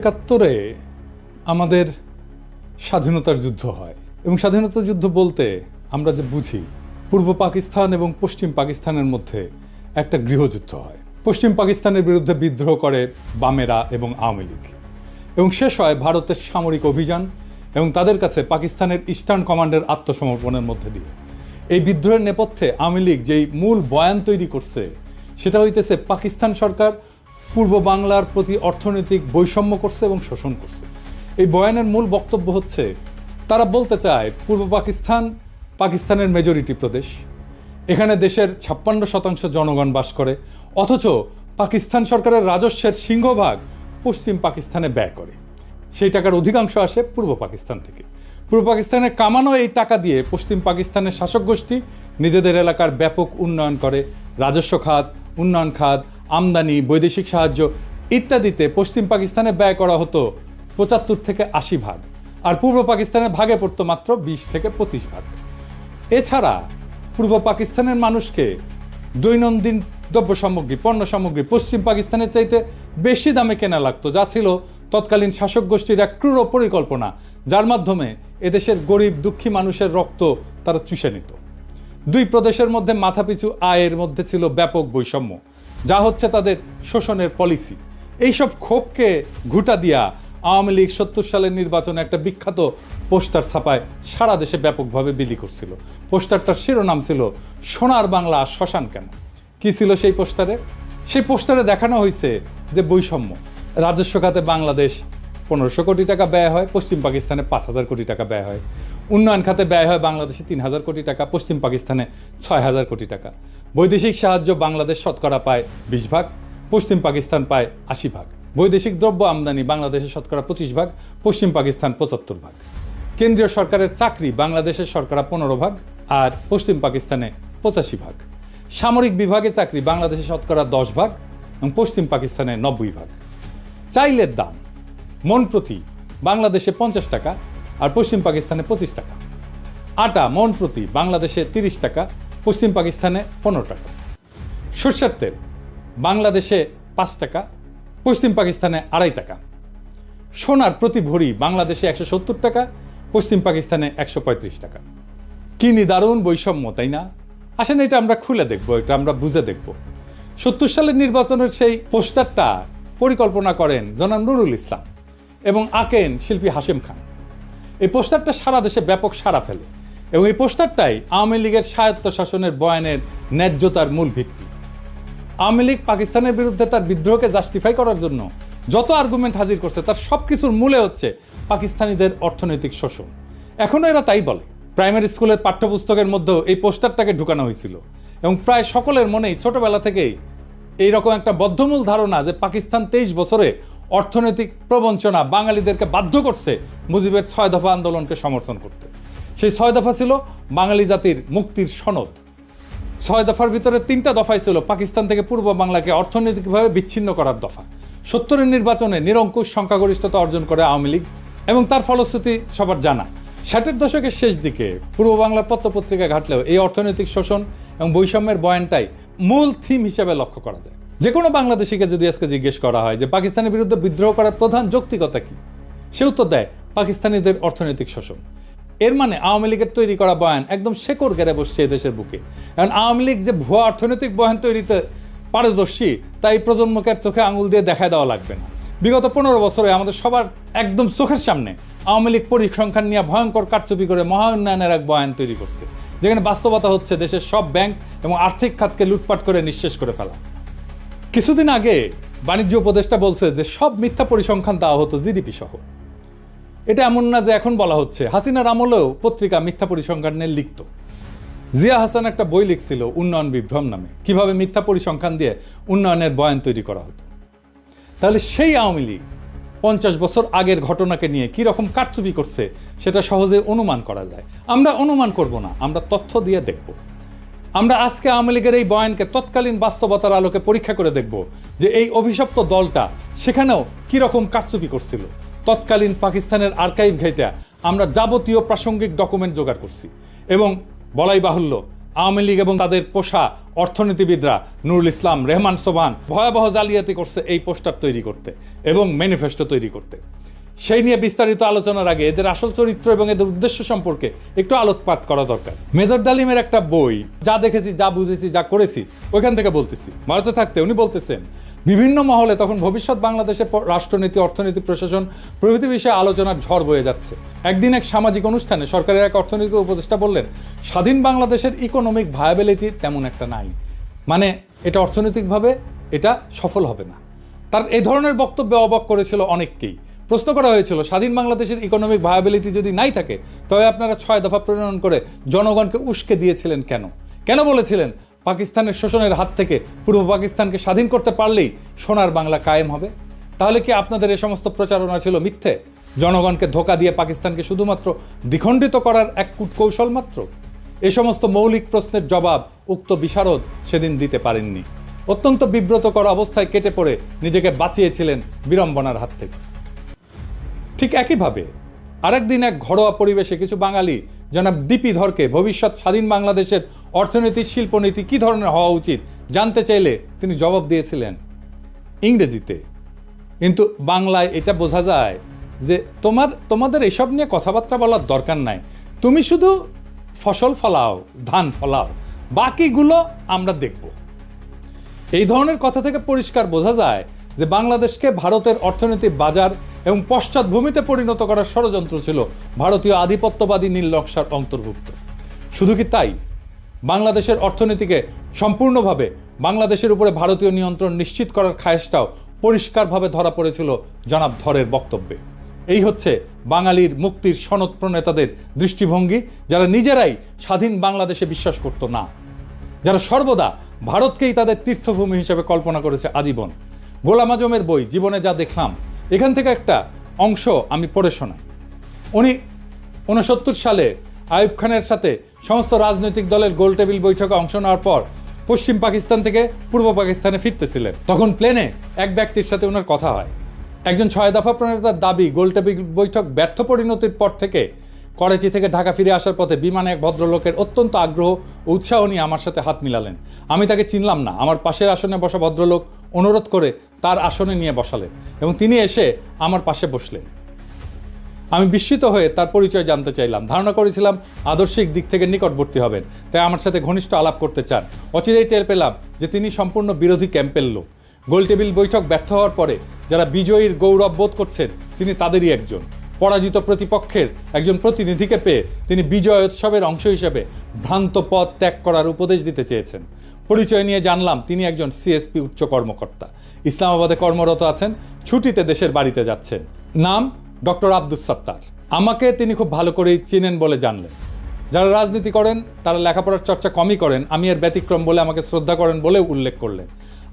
একাত্তরে আমাদের স্বাধীনতার যুদ্ধ হয় এবং স্বাধীনতা যুদ্ধ বলতে আমরা যে বুঝি পূর্ব পাকিস্তান এবং পশ্চিম পাকিস্তানের মধ্যে একটা গৃহযুদ্ধ হয়। পশ্চিম পাকিস্তানের বিরুদ্ধে বিদ্রোহ করে বামেরা এবং আওয়ামী লীগ এবং শেষ হয় ভারতের সামরিক অভিযান এবং তাদের কাছে পাকিস্তানের ইস্টার্ন কমান্ডের আত্মসমর্পণের মধ্যে দিয়ে। এই বিদ্রোহের নেপথ্যে আওয়ামী লীগ যেই মূল বয়ান তৈরি করছে সেটা হইতেছে পাকিস্তান সরকার পূর্ব বাংলার প্রতি অর্থনৈতিক বৈষম্য করছে এবং শোষণ করছে। এই বয়ানের মূল বক্তব্য হচ্ছে তারা বলতে চায় পূর্ব পাকিস্তান পাকিস্তানের মেজরিটি প্রদেশ, এখানে দেশের 56% জনগণ বাস করে, অথচ পাকিস্তান সরকারের রাজস্বের সিংহভাগ পশ্চিম পাকিস্তানে ব্যয় করে। সেই টাকার অধিকাংশ আসে পূর্ব পাকিস্তান থেকে। পূর্ব পাকিস্তানে কামানো এই টাকা দিয়ে পশ্চিম পাকিস্তানের শাসক গোষ্ঠী নিজেদের এলাকার ব্যাপক উন্নয়ন করে। রাজস্ব খাত, উন্নয়ন খাত, আমদানি, বৈদেশিক সাহায্য ইত্যাদিতে পশ্চিম পাকিস্তানে ব্যয় করা হতো 75 থেকে 80 ভাগ, আর পূর্ব পাকিস্তানের ভাগে পড়তো মাত্র 20 থেকে 25 ভাগ। এছাড়া পূর্ব পাকিস্তানের মানুষকে দৈনন্দিন দ্রব্য সামগ্রী, পণ্য সামগ্রী পশ্চিম পাকিস্তানের চাইতে বেশি দামে কেনা লাগতো, যা ছিল তৎকালীন শাসক গোষ্ঠীর এক ক্রূর পরিকল্পনা, যার মাধ্যমে এদেশের গরিব দুঃখী মানুষের রক্ত তারা চুষে নিত। দুই প্রদেশের মধ্যে মাথাপিছু আয়ের মধ্যে ছিল ব্যাপক বৈষম্য, যা হচ্ছে তাদের শোষণের পলিসি। এইসব ক্ষোভকে ঘুঁটা দিয়া আওয়ামী লীগ 70 সালের নির্বাচনে একটা বিখ্যাত পোস্টার ছাপায় সারা দেশে ব্যাপকভাবে বিলি করছিল। পোস্টারটার শিরোনাম ছিল সোনার বাংলা শ্মশান কেন। কি ছিল সেই পোস্টারে? সেই পোস্টারে দেখানো হয়েছে যে বৈষম্য। রাজস্ব খাতে বাংলাদেশ 1500 কোটি টাকা ব্যয় হয়, পশ্চিম পাকিস্তানে 5000 কোটি টাকা ব্যয় হয়। উন্নয়ন খাতে ব্যয় হয় বাংলাদেশে 3000 কোটি টাকা, পশ্চিম পাকিস্তানে 6000 কোটি টাকা। বৈদেশিক সাহায্য বাংলাদেশ শতকরা পায় 20 ভাগ, পশ্চিম পাকিস্তান পায় 80 ভাগ। বৈদেশিক দ্রব্য আমদানি বাংলাদেশে শতকরা 25 ভাগ, পশ্চিম পাকিস্তান 75 ভাগ। কেন্দ্রীয় সরকারের চাকরি বাংলাদেশের শতকরা 15 ভাগ আর পশ্চিম পাকিস্তানে 85 ভাগ। সামরিক বিভাগে চাকরি বাংলাদেশে শতকরা 10 ভাগ এবং পশ্চিম পাকিস্তানে 90 ভাগ। চাইলের দাম মন প্রতি বাংলাদেশে 50 টাকা আর পশ্চিম পাকিস্তানে 25 টাকা। আটা মন প্রতি বাংলাদেশে 30 টাকা, পশ্চিম পাকিস্তানে 15 টাকা। সরষের তেল বাংলাদেশে 5 টাকা, পশ্চিম পাকিস্তানে 2.5 টাকা। সোনার প্রতি ভরি বাংলাদেশে 170 টাকা, পশ্চিম পাকিস্তানে 135 টাকা। কি নিদারুণ বৈষম্য, তাই না? আসেন এটা আমরা খুলে দেখব, এটা আমরা বুঝে দেখব। 70 সালের নির্বাচনের সেই পোস্টারটা পরিকল্পনা করেন জনাব নুরুল ইসলাম এবং আঁকেন শিল্পী হাশেম খান। এই পোস্টারটা সারা দেশে ব্যাপক সাড়া ফেলে এবং এই পোস্টারটাই আওয়ামী লীগের স্বায়ত্তশাসনের বয়ানের ন্যায্যতার মূল ভিত্তি। আওয়ামী লীগ পাকিস্তানের বিরুদ্ধে তার বিদ্রোহকে জাস্টিফাই করার জন্য যত আর্গুমেন্ট হাজির করছে তার সব কিছুর মূলে হচ্ছে পাকিস্তানিদের অর্থনৈতিক শোষণ। এখনও এরা তাই বলে। প্রাইমারি স্কুলের পাঠ্যপুস্তকের মধ্যেও এই পোস্টারটাকে ঢুকানো হয়েছিল এবং প্রায় সকলের মনেই ছোটবেলা থেকেই এইরকম একটা বদ্ধমূল ধারণা যে পাকিস্তান 23 বছরে অর্থনৈতিক প্রবঞ্চনা বাঙালিদেরকে বাধ্য করছে মুজিবের 6 দফা আন্দোলনকে সমর্থন করতে। সেই 6 দফা ছিল বাঙালি জাতির মুক্তির সনদ। 6 দফার ভিতরে 3টা দফাই ছিল পাকিস্তান থেকে পূর্ব বাংলাকে অর্থনৈতিকভাবে বিচ্ছিন্ন করার দফা। 70-এর নির্বাচনে নিরঙ্কুশ সংখ্যাগরিষ্ঠতা অর্জন করে আওয়ামী লীগ এবং তার ফলশ্রুতি সবার জানা। 60-এর দশকের শেষ দিকে পূর্ব বাংলার পত্রপত্রিকা ঘাটলেও এই অর্থনৈতিক শোষণ এবং বৈষম্যের বয়ানটাই মূল থিম হিসেবে লক্ষ্য করা যায়। যে কোনো বাংলাদেশিকে যদি আজকে জিজ্ঞেস করা হয় যে পাকিস্তানের বিরুদ্ধে বিদ্রোহ করার প্রধান যৌক্তিকতা কি, সে উত্তর দেয় পাকিস্তানিদের অর্থনৈতিক শোষণ। এর মানে আওয়ামী লীগের তৈরি করা বয়ান একদম শেকড় গেড়ে বসছে এদেশের বুকে। কারণ আওয়ামী লীগ যে ভুয়া অর্থনৈতিক বয়ান তৈরিতে পারদর্শী তাই প্রজন্মকে চোখে আঙুল দিয়ে দেখায় দেওয়া লাগবে না। বিগত 15 বছরে আমাদের সবার একদম চোখের সামনে আওয়ামী লীগ পরিসংখ্যান নিয়ে ভয়ঙ্কর কারচুপি করে মহা উন্নয়নের এক বয়ান তৈরি করছে, যেখানে বাস্তবতা হচ্ছে দেশের সব ব্যাংক এবং আর্থিক খাতকে লুটপাট করে নিঃশেষ করে ফেলা। কিছুদিন আগে বাণিজ্য উপদেষ্টা বলছে যে সব মিথ্যা পরিসংখ্যান দেওয়া হতো জিডিপি সহ। এটা এমন না যে এখন বলা হচ্ছে, হাসিনার আমলেও পত্রিকা মিথ্যা পরিসংখ্যান নিয়ে লিখত। জিয়া হাসান একটা বই লিখছিল উন্নয়ন বিভ্রম নামে, কিভাবে মিথ্যা পরিসংখ্যান দিয়ে উন্নয়নের বয়ান তৈরি করা হতো। তাহলে সেই আওয়ামী লীগ 50 বছর আগের ঘটনাকে নিয়ে কি রকম কারচুপি করছে সেটা সহজে অনুমান করা যায়। আমরা অনুমান করব না, আমরা তথ্য দিয়ে দেখব। আমরা আজকে আওয়ামী লীগের এই বয়ানকে তৎকালীন বাস্তবতার আলোকে পরীক্ষা করে দেখব যে এই অভিশপ্ত দলটা সেখানেও কি রকম কারচুপি করছিল। তৎকালীন পাকিস্তানের আর্কাইভ ঘেঁটে আমরা যাবতীয় প্রাসঙ্গিক ডকুমেন্ট জোগাড় করছি এবং বলাই বাহুল্য আওয়ামী লীগ এবং তাদের পোষা অর্থনীতিবিদরা নুরুল ইসলাম, রেহমান সোবহান ভয়াবহ জালিয়াতি করছে এই পোস্টার তৈরি করতে এবং ম্যানিফেস্টো তৈরি করতে। সেই নিয়ে বিস্তারিত আলোচনার আগে এদের আসল চরিত্র এবং এদের উদ্দেশ্য সম্পর্কে একটু আলোকপাত করা দরকার। মেজর ডালিমের একটা বই, যা দেখেছি, যা বুঝেছি, যা করেছি, ওইখান থেকে বলতেছি। ভারতে থাকতে উনি বলতেছেন বিভিন্ন মহলে তখন ভবিষ্যৎ বাংলাদেশের রাষ্ট্রনীতি, অর্থনীতি, প্রশাসন প্রভৃতি বিষয়ে আলোচনার ঝড় বয়ে যাচ্ছে। একদিন এক সামাজিক অনুষ্ঠানে সরকারের এক অর্থনৈতিক উপদেষ্টা বললেন, স্বাধীন বাংলাদেশের ইকোনমিক ভায়াবিলিটি তেমন একটা নাই, মানে এটা অর্থনৈতিকভাবে এটা সফল হবে না। তার এই ধরনের বক্তব্যে অবাক করেছিল অনেককেই। প্রশ্ন করা হয়েছিল, স্বাধীন বাংলাদেশের ইকোনমিক ভায়াবিলিটি যদি নাই থাকে তবে আপনারা 6 দফা প্রণয়ন করে জনগণকে উস্কে দিয়েছিলেন কেন? কেন বলেছিলেন পাকিস্তানের শোষণের হাত থেকে পূর্ব পাকিস্তানকে স্বাধীন করতে পারলেই সোনার বাংলা কায়েম হবে? তাহলে কি আপনাদের এই সমস্ত প্রচারণা ছিল মিথ্যে? জনগণকে ধোঁকা দিয়ে পাকিস্তানকে শুধুমাত্র দ্বিখণ্ডিত করার এক কূটকৌশল মাত্র? এ সমস্ত মৌলিক প্রশ্নের জবাব উক্ত বিশারদ সেদিন দিতে পারেননি। অত্যন্ত বিব্রতকর অবস্থায় কেটে পড়ে নিজেকে বাঁচিয়েছিলেন বিড়ম্বনার হাত থেকে। ঠিক একইভাবে আরেকদিন এক ঘরোয়া পরিবেশে কিছু বাঙালি জনাব ডিপি ধরকে ভবিষ্যৎ স্বাধীন বাংলাদেশের অর্থনীতি, শিল্পনীতি কী ধরনের হওয়া উচিত জানতে চাইলে তিনি জবাব দিয়েছিলেন ইংরেজিতে। কিন্তু বাংলায় এটা বোঝা যায় যে তোমাদের এসব নিয়ে কথাবার্তা বলার দরকার নাই, তুমি শুধু ফসল ফলাও, ধান ফলাও, বাকিগুলো আমরা দেখব। এই ধরনের কথা থেকে পরিষ্কার বোঝা যায় যে বাংলাদেশকে ভারতের অর্থনৈতিক বাজার এবং পশ্চাৎভূমিতে পরিণত করার ষড়যন্ত্র ছিল ভারতীয় আধিপত্যবাদী নীল নকশার অন্তর্ভুক্ত। শুধু কি তাই, বাংলাদেশের অর্থনীতিকে সম্পূর্ণভাবে বাংলাদেশের উপরে ভারতীয় নিয়ন্ত্রণ নিশ্চিত করার খায়েশটাও পরিষ্কারভাবে ধরা পড়েছিল জনাব ধরের বক্তব্যে। এই হচ্ছে বাঙালির মুক্তির সনদ প্রণেতাদের দৃষ্টিভঙ্গি, যারা নিজেরাই স্বাধীন বাংলাদেশে বিশ্বাস করত না, যারা সর্বদা ভারতকেই তাদের তীর্থভূমি হিসেবে কল্পনা করেছে আজীবন। গোলাম আজমের বই জীবনে যা দেখলাম, এখান থেকে একটা অংশ আমি পড়ে শোনাই। উনি 69 সালে আইয়ুব খানের সাথে সমস্ত রাজনৈতিক দলের গোলটেবিল বৈঠকে অংশ নেওয়ার পর পশ্চিম পাকিস্তান থেকে পূর্ব পাকিস্তানে ফিরতেছিলেন। তখন প্লেনে এক ব্যক্তির সাথে ওনার কথা হয়। একজন 6 দফা প্রণেতার দাবি, গোলটেবিল বৈঠক ব্যর্থ পরিণতির পর থেকে করাচি থেকে ঢাকা ফিরে আসার পথে বিমানে এক ভদ্রলোকের অত্যন্ত আগ্রহ ও উৎসাহ নিয়ে আমার সাথে হাত মিলালেন। আমি তাকে চিনলাম না। আমার পাশের আসনে বসা ভদ্রলোক অনুরোধ করে তার আসনে নিয়ে বসালেন এবং তিনি এসে আমার পাশে বসলেন। আমি বিস্মিত হয়ে তার পরিচয় জানতে চাইলাম। ধারণা করেছিলাম আদর্শিক দিক থেকে নিকটবর্তী হবেন, তাই আমার সাথে ঘনিষ্ঠ আলাপ করতে চান। অচিরেই টের পেলাম যে তিনি সম্পূর্ণ বিরোধী ক্যাম্পের লোক। গোলটেবিল বৈঠক ব্যর্থ হওয়ার পরে যারা বিজয়ীর গৌরব বোধ করছেন, তিনি তাদেরই একজন। পরাজিত প্রতিপক্ষের একজন প্রতিনিধিকে পেয়ে তিনি বিজয় উৎসবের অংশ হিসেবে ভ্রান্ত পথ ত্যাগ করার উপদেশ দিতে চেয়েছেন। পরিচয় নিয়ে জানলাম তিনি একজন সিএসপি উচ্চ কর্মকর্তা, ইসলামাবাদে কর্মরত আছেন, ছুটিতে দেশের বাড়িতে যাচ্ছেন। নাম ডক্টর আব্দুস সাত্তার। আমাকে তিনি খুব ভালো করেই চেনেন বলে জানলেন। যারা রাজনীতি করেন তারা লেখাপড়ার চর্চা কমই করেন, আমি এর ব্যতিক্রম বলে আমাকে শ্রদ্ধা করেন বলেও উল্লেখ করলেন।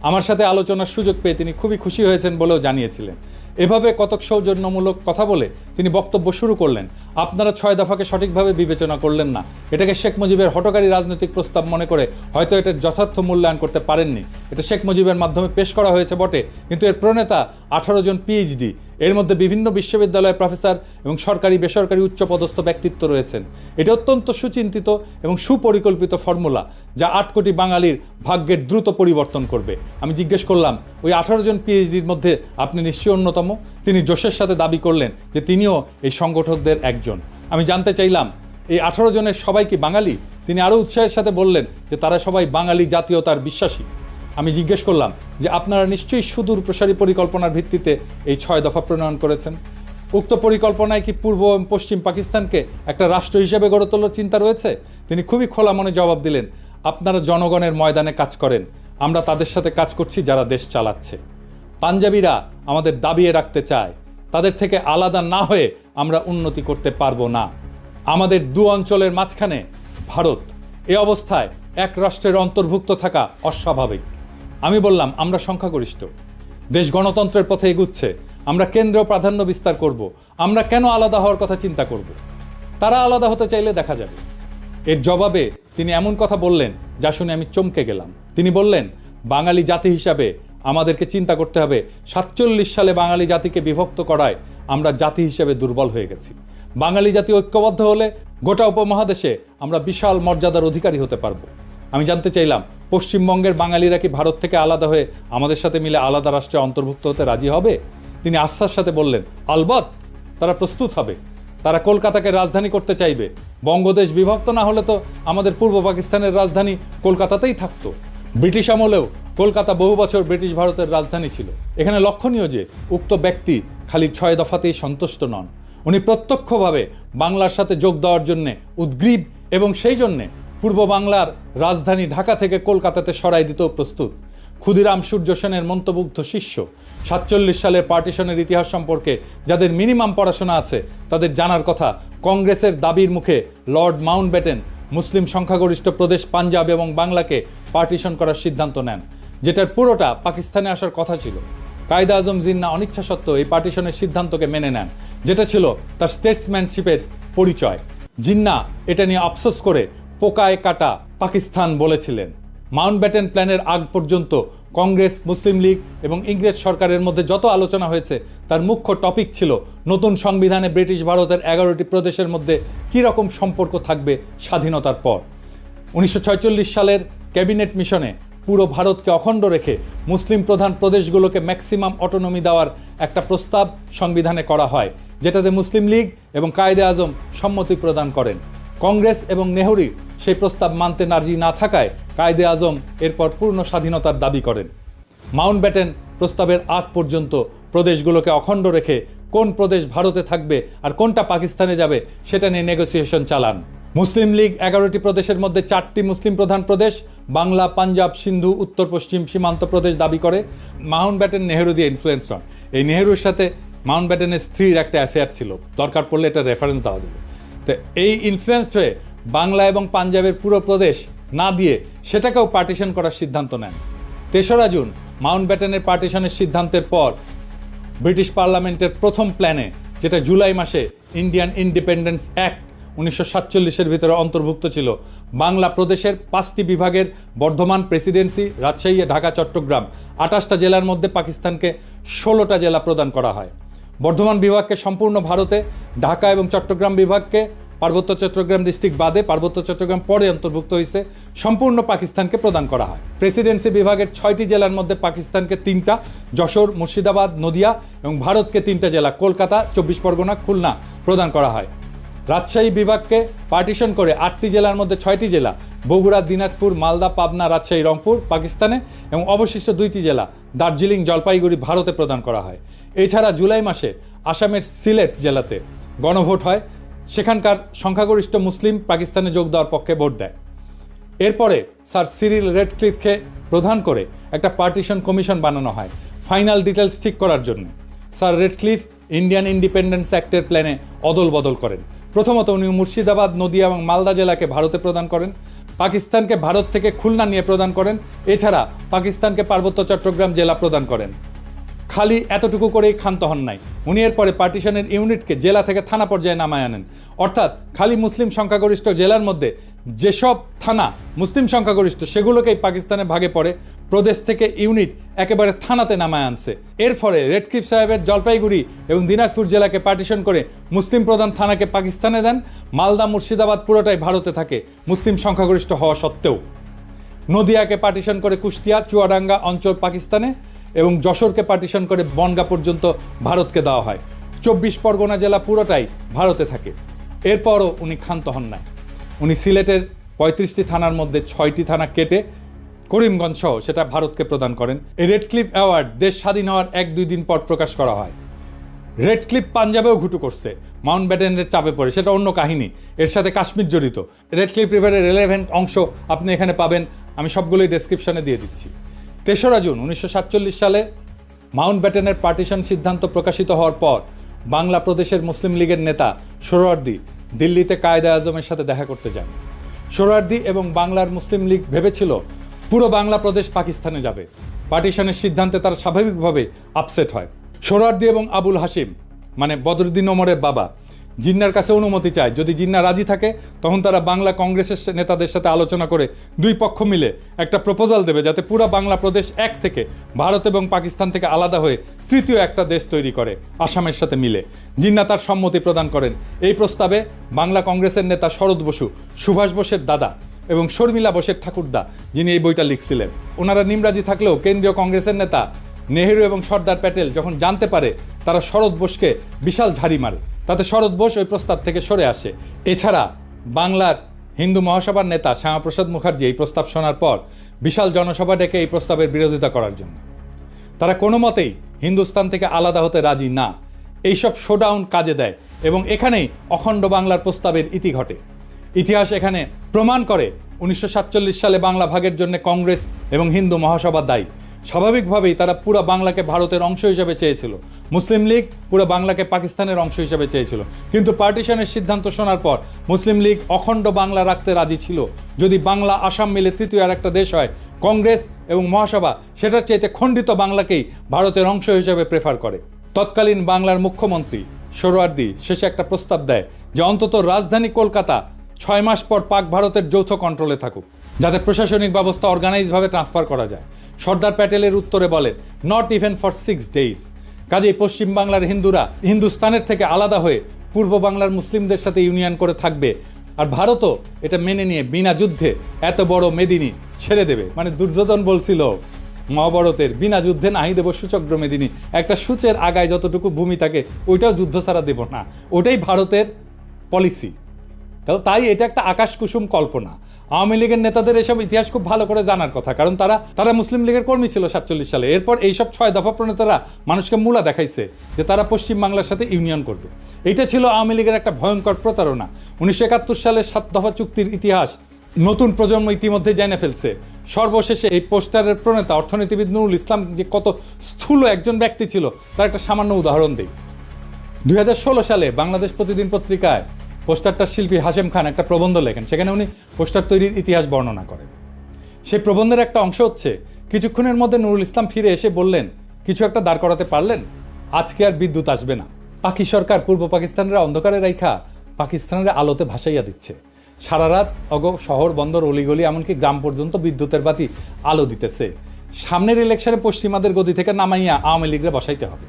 আমার সাথে আলোচনার সুযোগ পেয়ে তিনি খুবই খুশি হয়েছেন বলেও জানিয়েছিলেন। এভাবে কতক সৌজন্যমূলক কথা বলে তিনি বক্তব্য শুরু করলেন। আপনারা 6 দফাকে সঠিকভাবে বিবেচনা করলেন না, এটাকে শেখ মুজিবের হঠকারী রাজনৈতিক প্রস্তাব মনে করে হয়তো এটার যথার্থ মূল্যায়ন করতে পারেননি। এটা শেখ মুজিবের মাধ্যমে পেশ করা হয়েছে বটে, কিন্তু এর প্রণেতা 18 জন পিএইচডি, এর মধ্যে বিভিন্ন বিশ্ববিদ্যালয়ের প্রফেসর এবং সরকারি বেসরকারি উচ্চপদস্থ ব্যক্তিত্ব রয়েছেন। এটা অত্যন্ত সুচিন্তিত এবং সুপরিকল্পিত ফর্মুলা, যা 8 কোটি বাঙালির ভাগ্যের দ্রুত পরিবর্তন করবে। আমি জিজ্ঞেস করলাম, ওই 18 জন পিএইচডির মধ্যে আপনি নিশ্চয়ই অন্যতম? তিনি জোশের সাথে দাবি করলেন যে তিনিও এই সংগঠকদের একজন। আমি জানতে চাইলাম, এই 18 জনের সবাই কি বাঙালি? তিনি আরও উৎসাহের সাথে বললেন যে তারা সবাই বাঙালি জাতীয়তার বিশ্বাসী। আমি জিজ্ঞেস করলাম যে আপনারা নিশ্চয়ই সুদূর প্রসারী পরিকল্পনার ভিত্তিতে এই 6 দফা প্রণয়ন করেছেন। উক্ত পরিকল্পনায় কি পূর্ব এবং পশ্চিম পাকিস্তানকে একটা রাষ্ট্র হিসেবে গড়ে তোলার চিন্তা রয়েছে? তিনি খুবই খোলা মনে জবাব দিলেন, আপনারা জনগণের ময়দানে কাজ করেন, আমরা তাদের সাথে কাজ করছি যারা দেশ চালাচ্ছে। পাঞ্জাবিরা আমাদের দাবিয়ে রাখতে চায়, তাদের থেকে আলাদা না হয়ে আমরা উন্নতি করতে পারবো না। আমাদের 2 অঞ্চলের মাঝখানে ভারত, এ অবস্থায় এক রাষ্ট্রের অন্তর্ভুক্ত থাকা অস্বাভাবিক। আমি বললাম, আমরা সংখ্যাগরিষ্ঠ, দেশ গণতন্ত্রের পথে এগুচ্ছে, আমরা কেন্দ্রীয় প্রাধান্য বিস্তার করব, আমরা কেন আলাদা হওয়ার কথা চিন্তা করব? তারা আলাদা হতে চাইলে দেখা যাবে। এর জবাবে তিনি এমন কথা বললেন যা শুনে আমি চমকে গেলাম। তিনি বললেন, বাঙালি জাতি হিসাবে আমাদেরকে চিন্তা করতে হবে 47 সালে বাঙালি জাতিকে বিভক্ত করায় আমরা জাতি হিসেবে দুর্বল হয়ে গেছি। বাঙালি জাতি ঐক্যবদ্ধ হলে গোটা উপমহাদেশে আমরা বিশাল মর্যাদার অধিকারী হতে পারবো। আমি জানতে চাইলাম, পশ্চিমবঙ্গের বাঙালিরা কি ভারত থেকে আলাদা হয়ে আমাদের সাথে মিলে আলাদা রাষ্ট্রে অন্তর্ভুক্ত হতে রাজি হবে? তিনি আস্থার সাথে বললেন, আলবৎ তারা প্রস্তুত হবে। তারা কলকাতাকে রাজধানী করতে চাইবে। বঙ্গদেশ বিভক্ত না হলে তো আমাদের পূর্ব পাকিস্তানের রাজধানী কলকাতাতেই থাকতো। ব্রিটিশ আমলেও কলকাতা বহু বছর ব্রিটিশ ভারতের রাজধানী ছিল। এখানে লক্ষণীয় যে উক্ত ব্যক্তি খালি 6 দফাতেই সন্তুষ্ট নন, উনি প্রত্যক্ষভাবে বাংলার সাথে যোগ দেওয়ার জন্যে উদ্গ্রীব এবং সেই জন্যে পূর্ব বাংলার রাজধানী ঢাকা থেকে কলকাতাতে সরাই দিতেও প্রস্তুত। ক্ষুদিরাম সূর্য সেনের মন্ত্রমুগ্ধ শিষ্য, 47 সালের পার্টিশনের ইতিহাস সম্পর্কে যাদের মিনিমাম পড়াশোনা আছে তাদের জানার কথা, কংগ্রেসের দাবির মুখে লর্ড মাউন্টব্যাটেন মুসলিম সংখ্যাগরিষ্ঠ প্রদেশ পাঞ্জাব এবং বাংলাকে পার্টিশন করার সিদ্ধান্ত নেন, যেটার পুরোটা পাকিস্তানে আসার কথা ছিল। কায়েদে আজম জিন্নাহ অনিচ্ছা সত্ত্বেও এই পার্টিশনের সিদ্ধান্তকে মেনে নেন, যেটা ছিল তার স্টেটসম্যানশিপের পরিচয়। জিন্নাহ এটা নিয়ে আফসোস করে পোকায় কাটা পাকিস্তান বলেছিলেন। মাউন্টব্যাটেন প্ল্যানের আগ পর্যন্ত কংগ্রেস, মুসলিম লীগ এবং ইংরেজ সরকারের মধ্যে যত আলোচনা হয়েছে তার মুখ্য টপিক ছিল নতুন সংবিধানে ব্রিটিশ ভারতের 11টি প্রদেশের মধ্যে কী রকম সম্পর্ক থাকবে স্বাধীনতার পর। 1946 সালের ক্যাবিনেট মিশনে পুরো ভারতকে অখণ্ড রেখে মুসলিম প্রধান প্রদেশগুলোকে ম্যাক্সিমাম অটোনমি দেওয়ার একটা প্রস্তাব সংবিধানে করা হয়, যেটাতে মুসলিম লীগ এবং কায়েদে আজম সম্মতি প্রদান করেন। কংগ্রেস এবং নেহরু সেই প্রস্তাব মানতে রাজি না থাকায় কায়েদে আজম এরপর পূর্ণ স্বাধীনতার দাবি করেন। মাউন্টব্যাটেন প্রস্তাবের আগ পর্যন্ত প্রদেশগুলোকে অখণ্ড রেখে কোন প্রদেশ ভারতে থাকবে আর কোনটা পাকিস্তানে যাবে সেটা নিয়ে নেগোসিয়েশন চালান। মুসলিম লীগ 11টি প্রদেশের মধ্যে 4টি মুসলিম প্রধান প্রদেশ বাংলা, পাঞ্জাব, সিন্ধু, উত্তর পশ্চিম সীমান্ত প্রদেশ দাবি করে। মাউন্টব্যাটেন নেহরু দিয়ে ইনফ্লুয়েন্স হন। এই নেহরুর সাথে মাউন্টব্যাটেনের স্ত্রীর একটা অ্যাফেয়ার ছিল, দরকার পড়লে এটা রেফারেন্স দেওয়া যাবে। তো এই ইনফ্লুয়েন্সড হয়ে বাংলা এবং পাঞ্জাবের পুরো প্রদেশ না দিয়ে সেটাকেও পার্টিশন করার সিদ্ধান্ত নেন। 3রা জুন মাউন্টব্যাটেনের পার্টিশনের সিদ্ধান্তের পর ব্রিটিশ পার্লামেন্টের প্রথম প্ল্যানে, যেটা জুলাই মাসে ইন্ডিয়ান ইন্ডিপেন্ডেন্স অ্যাক্ট 1947-এর ভিতরে অন্তর্ভুক্ত ছিল, বাংলা প্রদেশের 5টি বিভাগের বর্ধমান প্রেসিডেন্সি, রাজশাহী, ঢাকা, চট্টগ্রাম 28টা জেলার মধ্যে পাকিস্তানকে 16টা জেলা প্রদান করা হয়। বর্ধমান বিভাগকে সম্পূর্ণ ভারতে, ঢাকা এবং চট্টগ্রাম বিভাগকে পার্বত্য চট্টগ্রাম ডিস্ট্রিক্ট বাদে, পার্বত্য চট্টগ্রাম পরে অন্তর্ভুক্ত হয়েছে, সম্পূর্ণ পাকিস্তানকে প্রদান করা হয়। প্রেসিডেন্সি বিভাগের 6টি জেলার মধ্যে পাকিস্তানকে 3টা, যশোর, মুর্শিদাবাদ, নদিয়া এবং ভারতকে 3টা জেলা, কলকাতা, 24 পরগনা, খুলনা প্রদান করা হয়। রাজশাহী বিভাগকে পার্টিশন করে 8টি জেলার মধ্যে 6টি জেলা, বগুড়া, দিনাজপুর, মালদা, পাবনা, রাজশাহী, রংপুর পাকিস্তানে এবং অবশিষ্ট 2টি জেলা, দার্জিলিং, জলপাইগুড়ি ভারতে প্রদান করা হয়। এছাড়া জুলাই মাসে আসামের সিলেট জেলাতে গণভোট হয়, সেখানকার সংখ্যাগরিষ্ঠ মুসলিম পাকিস্তানে যোগ দেওয়ার পক্ষে ভোট দেয়। এরপরে স্যার সিরিল রেডক্লিফকে প্রধান করে একটা পার্টিশন কমিশন বানানো হয় ফাইনাল ডিটেলস ঠিক করার জন্য। স্যার রেডক্লিফ ইন্ডিয়ান ইন্ডিপেন্ডেন্স অ্যাক্টের প্ল্যানে অদল বদল করেন। প্রথমত উনি মুর্শিদাবাদ, নদিয়া এবং মালদা জেলাকে ভারতে প্রদান করেন, পাকিস্তানকে ভারত থেকে খুলনা নিয়ে প্রদান করেন, এছাড়া পাকিস্তানকে পার্বত্য চট্টগ্রাম জেলা প্রদান করেন। খালি এতটুকু করেই ক্ষান্ত হন নাই, উনি এরপরে পার্টিশনের ইউনিটকে জেলা থেকে থানা পর্যায়ে নামায় আনেন। অর্থাৎ খালি মুসলিম সংখ্যাগরিষ্ঠ জেলার মধ্যে যেসব থানা মুসলিম সংখ্যাগরিষ্ঠ সেগুলোকেই পাকিস্তানের ভাগে পড়ে, প্রদেশ থেকে ইউনিট একেবারে থানাতে নামায় আনছে। এর ফলে রেডক্লিফ সাহেবের জলপাইগুড়ি এবং দিনাজপুর জেলাকে পার্টিশন করে মুসলিম প্রধান থানাকে পাকিস্তানে দেন। মালদা, মুর্শিদাবাদ পুরোটাই ভারতে থাকে মুসলিম সংখ্যাগরিষ্ঠ হওয়া সত্ত্বেও। নদিয়াকে পার্টিশন করে কুষ্টিয়া, চুয়াডাঙ্গা অঞ্চল পাকিস্তানে এবং যশোরকে পার্টিশন করে বনগাঁ পর্যন্ত ভারতকে দেওয়া হয়। 24 পরগনা জেলা পুরোটাই ভারতে থাকে। এরপরও উনি ক্ষান্ত হন নাই, উনি সিলেটের 35টি থানার মধ্যে 6টি থানা কেটে করিমগঞ্জ সহ সেটা ভারতকে প্রদান করেন। এই রেডক্লিফ অ্যাওয়ার্ড দেশ স্বাধীন হওয়ার 1-2 দিন পর প্রকাশ করা হয়। রেডক্লিফ পাঞ্জাবেও ঘুটু করছে, মাউন্টব্যাটেনের চাপে পড়ে, সেটা অন্য কাহিনী, এর সাথে কাশ্মীর জড়িত। রেডক্লিফ রিভারের রেলেভেন্ট অংশ আপনি এখানে পাবেন, আমি সবগুলোই ডেসক্রিপশনে দিয়ে দিচ্ছি। 3রা জুন 1947 সালে মাউন্টব্যাটেনের পার্টিশন সিদ্ধান্ত প্রকাশিত হওয়ার পর বাংলা প্রদেশের মুসলিম লীগের নেতা সোহরাওয়ার্দী দিল্লিতে কায়েদে আজমের সাথে দেখা করতে যান। সোহরাওয়ার্দী এবং বাংলার মুসলিম লীগ ভেবেছিল পুরো বাংলা প্রদেশ পাকিস্তানে যাবে। পার্টিশনের সিদ্ধান্তে তারা স্বাভাবিকভাবে আপসেট হয়। সোহরাওয়ার্দী এবং আবুল হাশিম মানে বদরুদ্দিন ওমরের বাবা, জিন্নার কাছে অনুমতি চায়। যদি জিন্না রাজি থাকে তখন তারা বাংলা কংগ্রেসের নেতাদের সাথে আলোচনা করে দুই পক্ষ মিলে একটা প্রপোজাল দেবে যাতে পুরো বাংলা প্রদেশ এক থেকে ভারত এবং পাকিস্তান থেকে আলাদা হয়ে তৃতীয় একটা দেশ তৈরি করে আসামের সাথে মিলে। জিন্না তার সম্মতি প্রদান করেন। এই প্রস্তাবে বাংলা কংগ্রেসের নেতা শরৎ বসু, সুভাষ বোসের দাদা এবং শর্মিলা বোসের ঠাকুরদা, যিনি এই বইটা লিখছিলেন, ওনারা নিমরাজি থাকলেও কেন্দ্রীয় কংগ্রেসের নেতা নেহেরু এবং সর্দার প্যাটেল যখন জানতে পারে, তারা শরৎ বোসকে বিশাল ঝাড়ি মারে। তাতে শরৎ বোস ওই প্রস্তাব থেকে সরে আসে। এছাড়া বাংলার হিন্দু মহাসভার নেতা শ্যামাপ্রসাদ মুখার্জি এই প্রস্তাব শোনার পর বিশাল জনসভা ডেকে এই প্রস্তাবের বিরোধিতা করার জন্য। তারা কোনো মতেই হিন্দুস্তান থেকে আলাদা হতে রাজি না। এইসব শোডাউন কাজে দেয় এবং এখানেই অখণ্ড বাংলার প্রস্তাবের ইতি ঘটে। ইতিহাস এখানে প্রমাণ করে 1947 সালে বাংলা ভাগের জন্য কংগ্রেস এবং হিন্দু মহাসভা দায়ী। স্বাভাবিকভাবেই তারা পুরো বাংলাকে ভারতের অংশ হিসেবে চেয়েছিল। মুসলিম লীগ পুরো বাংলাকে পাকিস্তানের অংশ হিসেবে চেয়েছিল। কিন্তু পার্টিশনের সিদ্ধান্ত শোনার পর মুসলিম লীগ অখণ্ড বাংলা রাখতে রাজি ছিল। যদি বাংলা আসাম মিলে তৃতীয় আর একটা দেশ হয়, কংগ্রেস এবং মহাসভা সেটার চাইতে খণ্ডিত বাংলাকেই ভারতের অংশ হিসেবে প্রেফার করে। তৎকালীন বাংলার মুখ্যমন্ত্রী সোহরাওয়ার্দী শেষে একটা প্রস্তাব দেয় যে অন্তত রাজধানী কলকাতা 6 মাস পর পাক ভারতের যৌথ কন্ট্রোলে থাকুক, যাতে প্রশাসনিক ব্যবস্থা অর্গানাইজভাবে ট্রান্সফার করা যায়। সর্দার প্যাটেলের উত্তরে বলেন, নট ইভেন ফর 6 days। কাজেই পশ্চিম বাংলার হিন্দুরা হিন্দুস্তানের থেকে আলাদা হয়ে পূর্ব বাংলার মুসলিমদের সাথে ইউনিয়ন করে থাকবে, আর ভারতও এটা মেনে নিয়ে বিনা যুদ্ধে এত বড় মেদিনী ছেড়ে দেবে। মানে দুর্যোধন বলছিল মহাভারতের, বিনা যুদ্ধে নাহি দেব সুচক্র মেদিনী, একটা সূচের আগায় যতটুকু ভূমি থাকে ওইটাও যুদ্ধ ছাড়া দেব না। ওটাই ভারতের পলিসি। তাই এটা একটা আকাশ কুসুম কল্পনা। আওয়ামী লীগের নেতাদের এসব ইতিহাস খুব ভালো করে জানার কথা, কারণ তারা মুসলিম লীগের কর্মী ছিল 47 সালে। এরপর এইসব 6 দফা প্রণেতারা মানুষকে মূলা দেখাইছে যে তারা পশ্চিম বাংলার সাথে ইউনিয়ন করবে। এইটা ছিল আওয়ামী লীগের একটা ভয়ঙ্কর প্রতারণা। 1971 সালের 7 দফা চুক্তির ইতিহাস নতুন প্রজন্ম ইতিমধ্যে জেনে ফেলছে। সর্বশেষে এই পোস্টারের প্রণেতা অর্থনীতিবিদ নুরুল ইসলাম যে কত স্থূল একজন ব্যক্তি ছিল তার একটা সামান্য উদাহরণ দিই। 2016 সালে বাংলাদেশ প্রতিদিন পত্রিকায় পোস্টারটার শিল্পী হাশেম খান একটা প্রবন্ধ লেখেন। সেখানে উনি পোস্টার তৈরির ইতিহাস বর্ণনা করেন। সেই প্রবন্ধের একটা অংশ হচ্ছে, কিছুক্ষণের মধ্যে নুরুল ইসলাম ফিরে এসে বললেন, কিছু একটা দাঁড় করাতে পারলেন? আজকে আর বিদ্যুৎ আসবে না। পাকি সরকার পূর্ব পাকিস্তানের অন্ধকারে রাইখা পাকিস্তানের আলোতে ভাসাইয়া দিচ্ছে। সারা রাত শহর বন্দর অলিগলি এমনকি গ্রাম পর্যন্ত বিদ্যুতের বাতি আলো দিতেছে। সামনের ইলেকশনে পশ্চিমাদের গদি থেকে নামাইয়া আওয়ামী লীগরে বসাইতে হবে।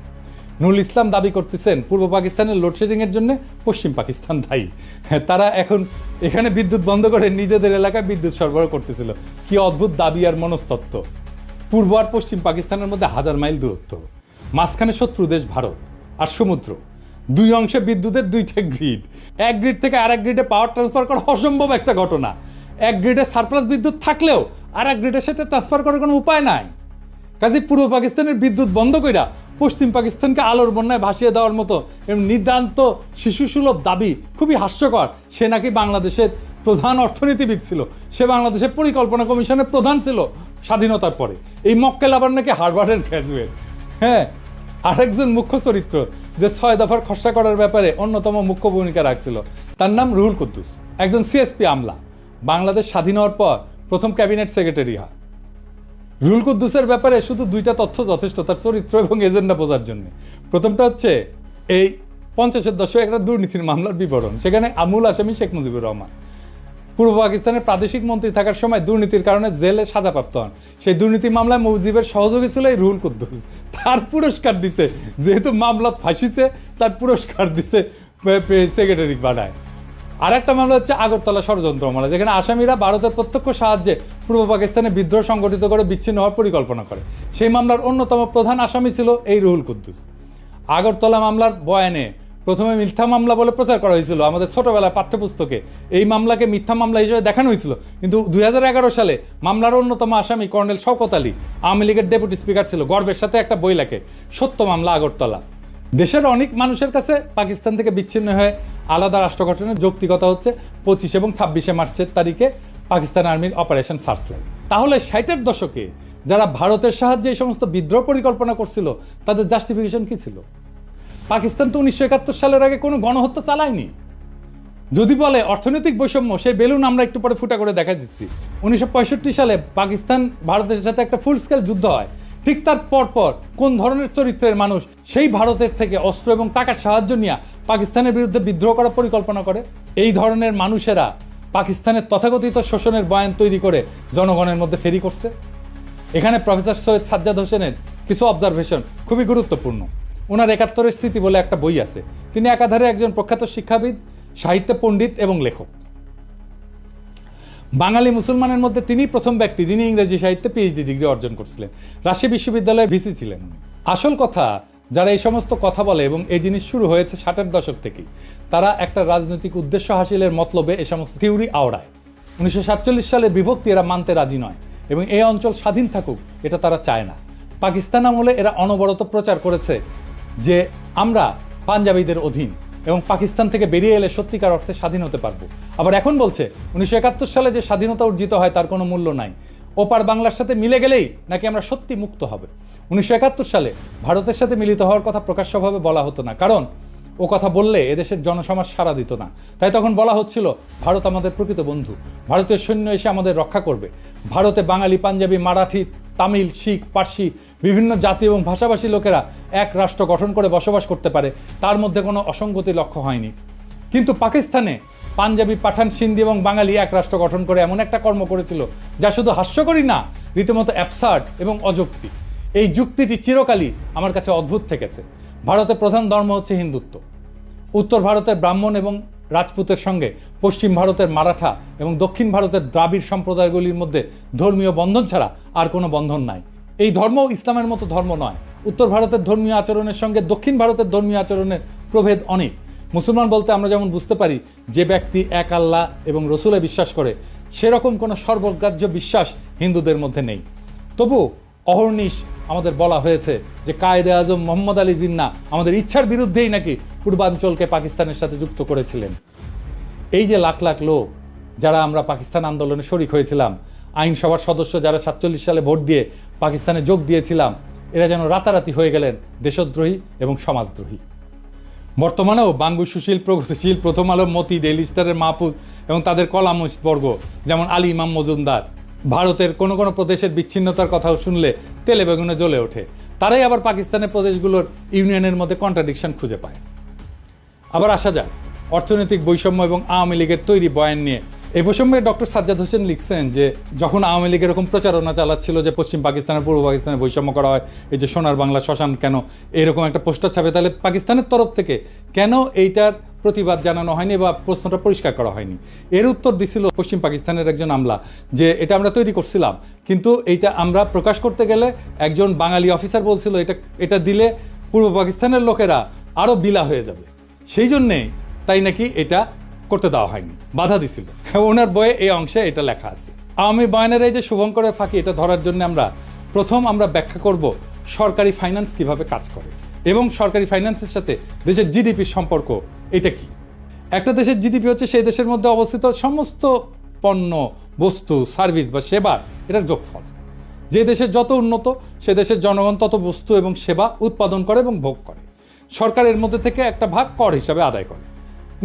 নুরুল ইসলাম দাবি করতেছেন পূর্ব পাকিস্তানের লোডশেডিং এর জন্য পশ্চিম পাকিস্তান দায়ী। হ্যাঁ, তারা এখন এখানে বিদ্যুৎ বন্ধ করে নিজেদের এলাকায় বিদ্যুৎ সরবরাহ করতেছিল। কি অদ্ভুত দাবি আর মনস্তত্ত্ব। পূর্ব আর পশ্চিম পাকিস্তানের মধ্যে 1000 মাইল দূরত্ব, মাঝখানে শত্রু দেশ ভারত আর সমুদ্র, দুই অংশে বিদ্যুতের দুইটা গ্রিড। এক গ্রিড থেকে আরেক গ্রিডে পাওয়ার ট্রান্সফার করা অসম্ভব একটা ঘটনা। এক গ্রিডে সারপ্লাস বিদ্যুৎ থাকলেও আর এক গ্রিডের সাথে ট্রান্সফার করার কোনো উপায় নাই। কাজে পূর্ব পাকিস্তানের বিদ্যুৎ বন্ধ কইরা পশ্চিম পাকিস্তানকে আলোর বন্যায় ভাসিয়ে দেওয়ার মতো নিতান্ত শিশুসুলভ দাবি খুবই হাস্যকর। সে নাকি বাংলাদেশের প্রধান অর্থনীতিবিদ ছিল, সে বাংলাদেশের পরিকল্পনা কমিশনের প্রধান ছিল স্বাধীনতার পরে। এই মক্কেল আবার নাকি হার্ভার্ডের গ্র্যাজুয়েট। হ্যাঁ, আরেকজন মুখ্য চরিত্র যে 6 দফার খসড়া করার ব্যাপারে অন্যতম মুখ্য ভূমিকা রাখছিল, তার নাম রুহুল কুদ্দুস, একজন সিএসপি আমলা। বাংলাদেশ স্বাধীন হওয়ার পর প্রথম ক্যাবিনেট সেক্রেটারি হয়। রুহুল কুদ্দুসের ব্যাপারে শুধু 2টা তথ্য যথেষ্ট তার চরিত্র এবং এজেন্ডা বোঝার জন্য। প্রথমটা হচ্ছে এই 50-এর দশকে একটা দুর্নীতির মামলার বিবরণ। সেখানে আমূল আসামি শেখ মুজিবুর রহমান পূর্ব পাকিস্তানের প্রাদেশিক মন্ত্রী থাকার সময় দুর্নীতির কারণে জেলে সাজাপ্রাপ্ত হন। সেই দুর্নীতি মামলায় মুজিবের সহযোগী ছিল এই রুহুল কুদ্দুস। তার পুরস্কার দিছে, যেহেতু মামলা ফাঁসিছে তার পুরস্কার দিছে সেক্রেটারি বানায়। আর একটা মামলা হচ্ছে আগরতলা ষড়যন্ত্র মামলা, যেখানে আসামিরা ভারতের প্রত্যক্ষ সাহায্যে পূর্ব পাকিস্তানে বিদ্রোহ সংগঠিত করে বিচ্ছিন্ন হওয়ার পরিকল্পনা করে। সেই মামলার অন্যতম প্রধান আসামি ছিল এই রুহুল কুদ্দুস। আগরতলা মামলার বয়ানে প্রথমে মিথ্যা মামলা বলে প্রচার করা হয়েছিল আমাদের ছোটবেলায় পাঠ্যপুস্তকে। এই মামলাকে মিথ্যা মামলা হিসেবে দেখানো হয়েছিল, কিন্তু 2011 সালে মামলার অন্যতম আসামি কর্নেল শওকত আলী আওয়ামী লীগের ডেপুটি স্পিকার ছিল, গর্বের সাথে একটা বই লেখে, সত্য মামলা আগরতলা। দেশের অনেক মানুষের কাছে পাকিস্তান থেকে বিচ্ছিন্ন হয়ে আলাদা রাষ্ট্র গঠনের যৌক্তিকতা হচ্ছে 25 এবং 26 মার্চের তারিখে পাকিস্তান আর্মির অপারেশন সার্চলাইট। তাহলে 60-এর দশকে যারা ভারতের সাহায্যে এই সমস্ত বিদ্রোহ পরিকল্পনা করছিল তাদের জাস্টিফিকেশন কি ছিল? পাকিস্তান তো 1971 সালের আগে কোনো গণহত্যা চালায়নি। যদি বলে অর্থনৈতিক বৈষম্য, সেই বেলুন আমরা একটু পরে ফুটা করে দেখা দিচ্ছি। 1965 সালে পাকিস্তান ভারতের সাথে একটা ফুল স্কেল যুদ্ধ হয়। ঠিক তার পরপর কোন ধরনের চরিত্রের মানুষ সেই ভারতের থেকে অস্ত্র এবং টাকার সাহায্য নিয়ে পাকিস্তানের বিরুদ্ধে বিদ্রোহ করার পরিকল্পনা করে। এই ধরনের মানুষেরা পাকিস্তানের তথাকথিত শোষণের বয়ান তৈরি করে জনগণের মধ্যে ফেরি করছে। এখানে প্রফেসর সৈয়দ সাজ্জাদ হোসেনের কিছু অবজারভেশন খুবই গুরুত্বপূর্ণ। ওনার ৭১-এর স্মৃতি বলে একটা বই আছে। তিনি একাধারে একজন প্রখ্যাত শিক্ষাবিদ, সাহিত্য পণ্ডিত এবং লেখক। বাঙালি মুসলমানের মধ্যে তিনি প্রথম ব্যক্তি যিনি ইংরেজি সাহিত্যে পিএইচডি ডিগ্রি অর্জন করছিলেন। রাজশাহী বিশ্ববিদ্যালয়ের ভিসি ছিলেন উনি। আসল কথা, যারা এই সমস্ত কথা বলে এবং এই জিনিস শুরু হয়েছে ৬০-এর দশক থেকেই, তারা একটা রাজনৈতিক উদ্দেশ্য হাসিলের মতলবে এই সমস্ত থিওরি আওড়ায়। ১৯৪৭ সালের বিভক্তি এরা মানতে রাজি নয় এবং এই অঞ্চল স্বাধীন থাকুক এটা তারা চায় না। পাকিস্তান আমলে এরা অনবরত প্রচার করেছে যে আমরা পাঞ্জাবিদের অধীন এবং পাকিস্তান থেকে বেরিয়ে এলে সত্যিকার অর্থে স্বাধীন হতে পারবো। আবার এখন বলছে ১৯৭১ সালে যে স্বাধীনতা অর্জিত হয় তার কোনো মূল্য নাই, ওপার বাংলার সাথে মিলে গেলেই নাকি আমরা সত্যি মুক্ত হবে। ১৯৭১ সালে ভারতের সাথে মিলিত হওয়ার কথা প্রকাশ্যভাবে বলা হতো না, কারণ ও কথা বললে এদেশের জনসমাজ সাড়া দিত না। তাই তখন বলা হচ্ছিল ভারত আমাদের প্রকৃত বন্ধু, ভারতীয় সৈন্য এসে আমাদের রক্ষা করবে। ভারতে বাঙালি, পাঞ্জাবি, মারাঠি, তামিল, শিখ, পার্সি বিভিন্ন জাতি এবং ভাষাভাষী লোকেরা এক রাষ্ট্র গঠন করে বসবাস করতে পারে, তার মধ্যে কোনো অসঙ্গতি লক্ষ্য হয়নি। কিন্তু পাকিস্তানে পাঞ্জাবি, পাঠান, সিন্ধি এবং বাঙালি এক রাষ্ট্র গঠন করে এমন একটা কর্ম করেছিল যা শুধু হাস্যকরই না, রীতিমতো অ্যাবসার্ড এবং অযৌক্তিক। এই যুক্তিটি চিরকালই আমার কাছে অদ্ভুত থেকেছে। ভারতের প্রধান ধর্ম হচ্ছে হিন্দুত্ব। উত্তর ভারতের ব্রাহ্মণ এবং রাজপুতের সঙ্গে পশ্চিম ভারতের মারাঠা এবং দক্ষিণ ভারতের দ্রাবিড় সম্প্রদায়গুলির মধ্যে ধর্মীয় বন্ধন ছাড়া আর কোনো বন্ধন নাই। এই ধর্ম ইসলামের মতো ধর্ম নয়। উত্তর ভারতের ধর্মীয় আচরণের সঙ্গে দক্ষিণ ভারতের ধর্মীয় আচরণের প্রভেদ অনেক। মুসলমান বলতে আমরা যেমন বুঝতে পারি যে ব্যক্তি এক আল্লাহ এবং রসুলে বিশ্বাস করে, সেরকম কোনো সর্বগ্রাহ্য বিশ্বাস হিন্দুদের মধ্যে নেই। তবু অহর্নিশ আমাদের বলা হয়েছে যে কায়েদে আজম মোহাম্মদ আলী জিন্না আমাদের ইচ্ছার বিরুদ্ধেই নাকি পূর্বাঞ্চলকে পাকিস্তানের সাথে যুক্ত করেছিলেন। এই যে লাখ লাখ লোক যারা আমরা পাকিস্তান আন্দোলনে শরিক হয়েছিলাম, আইনসভার সদস্য যারা ৪৭ সালে ভোট দিয়ে পাকিস্তানে যোগ দিয়েছিলাম, এরা যেন রাতারাতি হয়ে গেলেন দেশদ্রোহী এবং সমাজদ্রোহী। বর্তমানেও বাঙ্গু, সুশীল, প্রগতিশীল, প্রথম আলো, মতি, ডেইলি স্টারের মাহফুজ এবং তাদের কলামবর্গ যেমন আলী ইমাম মজুমদার ভারতের কোনো কোনো প্রদেশের বিচ্ছিন্নতার কথাও শুনলে তেলে বেগুনে জ্বলে ওঠে। তারাই আবার পাকিস্তানের প্রদেশগুলোর ইউনিয়নের মধ্যে কন্ট্রাডিকশন খুঁজে পায়। আবার আসা যাক অর্থনৈতিক বৈষম্য এবং আওয়ামী লীগের তৈরি বয়ান নিয়ে। এই প্রসঙ্গে ডক্টর সাজ্জাদ হোসেন লিখছেন যে যখন আওয়ামী লীগ এরকম প্রচারণা চালাচ্ছিল যে পশ্চিম পাকিস্তানের পূর্ব পাকিস্তানে বৈষম্য করা হয়, এই যে সোনার বাংলা শ্মশান কেন এরকম একটা পোস্টার ছাপে, তাহলে পাকিস্তানের তরফ থেকে কেন এইটার প্রতিবাদ জানানো হয়নি বা প্রশ্নটা পরিষ্কার করা হয়নি? এর উত্তর দিছিল পশ্চিম পাকিস্তানের একজন আমলা যে এটা আমরা তৈরি করছিলাম, কিন্তু এইটা আমরা প্রকাশ করতে গেলে একজন বাঙালি অফিসার বলছিল এটা দিলে পূর্ব পাকিস্তানের লোকেরা আরও বিলা হয়ে যাবে, সেই জন্যে তাই নাকি এটা করতে দেওয়া হয়নি, বাধা দিছিল। ওনার বইয়ে এই অংশে এটা লেখা আছে। আওয়ামী বয়ানের এই যে শুভঙ্করের ফাঁকি, এটা ধরার জন্য আমরা ব্যাখ্যা করব সরকারি ফাইন্যান্স কিভাবে কাজ করে এবং সরকারি ফাইন্যান্সের সাথে দেশের জিডিপির সম্পর্ক এটা কি। একটা দেশের জিডিপি হচ্ছে সেই দেশের মধ্যে অবস্থিত সমস্ত পণ্য, বস্তু, সার্ভিস বা সেবার এটার যোগফল। যে দেশের যত উন্নত সে দেশের জনগণ তত বস্তু এবং সেবা উৎপাদন করে এবং ভোগ করে। সরকারের মধ্যে থেকে একটা ভাগ কর হিসাবে আদায় করে,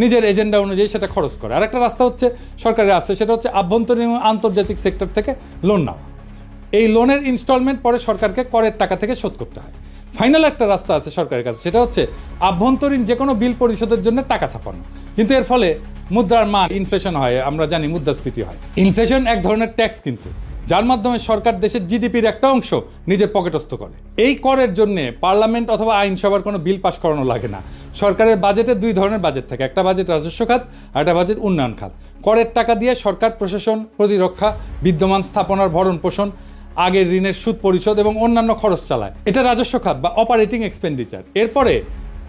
নিজের এজেন্ডা অনুযায়ী সেটা খরচ করে। আর একটা রাস্তা হচ্ছে সরকারের আছে, সেটা হচ্ছে আভ্যন্তরীণ এবং আন্তর্জাতিক সেক্টর থেকে লোন নেওয়া। এই লোনের ইনস্টলমেন্ট পরে সরকারকে করের টাকা থেকে শোধ করতে হয়। ফাইনাল একটা রাস্তা আছে সরকারের কাছে, সেটা হচ্ছে আভ্যন্তরীণ যে কোনো বিল পরিশোধের জন্য টাকা ছাপানো। কিন্তু এর ফলে মুদ্রার মান ইনফ্লেশন হয়, আমরা জানি মুদ্রাস্ফীতি হয়। ইনফ্লেশন এক ধরনের ট্যাক্স কিন্তু, যার মাধ্যমে সরকার দেশের জিডিপির একটা অংশ নিজের পকেটস্থ করে। এই করের জন্য পার্লামেন্ট অথবা আইনসভার কোনো বিল পাস করানো লাগে না। সরকারের বাজেটে দুই ধরনের বাজেট থাকে, একটা বাজেট রাজস্ব খাত আর একটা বাজেট উন্নয়ন খাত। করের টাকা দিয়ে সরকার প্রশাসন, প্রতিরক্ষা, বিদ্যমান স্থাপনার ভরণ পোষণ, আগের ঋণের সুদ পরিশোধ এবং অন্যান্য খরচ চালায়। এটা রাজস্ব খাত বা অপারেটিং এক্সপেন্ডিচার। এরপরে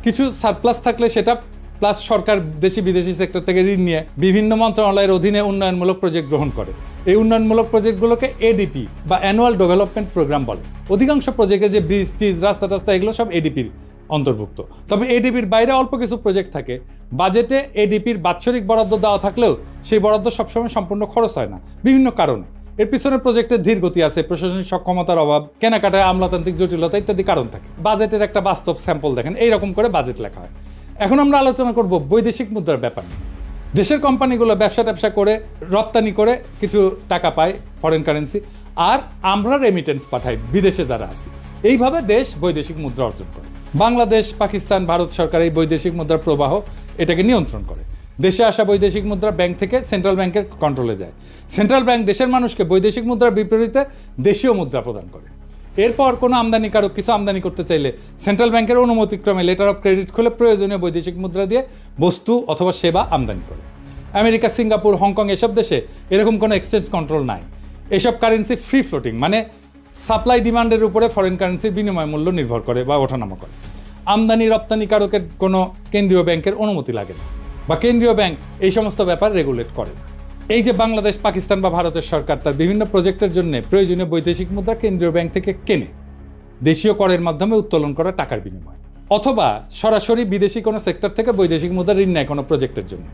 কিছু সারপ্লাস থাকলে সেটা প্লাস সরকার দেশি বিদেশি সেক্টর থেকে ঋণ নিয়ে বিভিন্ন মন্ত্রণালয়ের অধীনে উন্নয়নমূলক প্রজেক্ট গ্রহণ করে। এই উন্নয়নমূলক প্রজেক্টগুলোকে এডিপি বা অ্যানুয়াল ডেভেলপমেন্ট প্রোগ্রাম বলে। অধিকাংশ প্রজেক্টে যে ব্রিজ টিজ, রাস্তা টাস্তা এগুলো সব এডিপির অন্তর্ভুক্ত। তবে এডিপির বাইরে অল্প কিছু প্রজেক্ট থাকে। বাজেটে এডিপির বাৎসরিক বরাদ্দ দেওয়া থাকলেও সেই বরাদ্দ সবসময় সম্পূর্ণ খরচ হয় না বিভিন্ন কারণে। এর পিছনে প্রজেক্টের ধীর গতি আছে, প্রশাসনিক সক্ষমতার অভাব, কেনাকাটায় আমলাতান্ত্রিক জটিলতা ইত্যাদি কারণ থাকে। বাজেটের একটা বাস্তব স্যাম্পল দেখেন, এইরকম করে বাজেট লেখা হয়। এখন আমরা আলোচনা করব বৈদেশিক মুদ্রার ব্যাপার। দেশের কোম্পানিগুলো ব্যবসা করে রপ্তানি করে কিছু টাকা পায়, ফরেন কারেন্সি, আর আমরা রেমিটেন্স পাঠাই বিদেশে যারা আছি। এইভাবে দেশ বৈদেশিক মুদ্রা অর্জন করে। বাংলাদেশ, পাকিস্তান, ভারত সরকার এই বৈদেশিক মুদ্রার প্রবাহ এটাকে নিয়ন্ত্রণ করে। দেশে আসা বৈদেশিক মুদ্রা ব্যাংক থেকে সেন্ট্রাল ব্যাংকের কন্ট্রোলে যায়। সেন্ট্রাল ব্যাংক দেশের মানুষকে বৈদেশিক মুদ্রার বিপরীতে দেশীয় মুদ্রা প্রদান করে। এরপর কোনো আমদানিকারক কিছু আমদানি করতে চাইলে সেন্ট্রাল ব্যাংকের অনুমতিক্রমে লেটার অফ ক্রেডিট খুলে প্রয়োজনীয় বৈদেশিক মুদ্রা দিয়ে বস্তু অথবা সেবা আমদানি করে। আমেরিকা, সিঙ্গাপুর, হংকং এসব দেশে এরকম কোনো এক্সচেঞ্জ কন্ট্রোল নাই। এসব কারেন্সি ফ্রি ফ্লোটিং, মানে সাপ্লাই ডিমান্ডের উপরে ফরেন কারেন্সির বিনিময় মূল্য নির্ভর করে বা ওঠানামা করে। আমদানি রপ্তানিকারকের কোনো কেন্দ্রীয় ব্যাংকের অনুমতি লাগে না বা কেন্দ্রীয় ব্যাংক এই সমস্ত ব্যাপার রেগুলেট করে। এই যে বাংলাদেশ, পাকিস্তান বা ভারতের সরকার তার বিভিন্ন প্রজেক্টের জন্য প্রয়োজনীয় বৈদেশিক মুদ্রা কেন্দ্রীয় ব্যাংক থেকে কেনে দেশীয় করের মাধ্যমে উত্তোলন করা টাকার বিনিময়, অথবা সরাসরি বিদেশি কোনো সেক্টর থেকে বৈদেশিক মুদ্রা ঋণ নেয় কোনো প্রজেক্টের জন্য।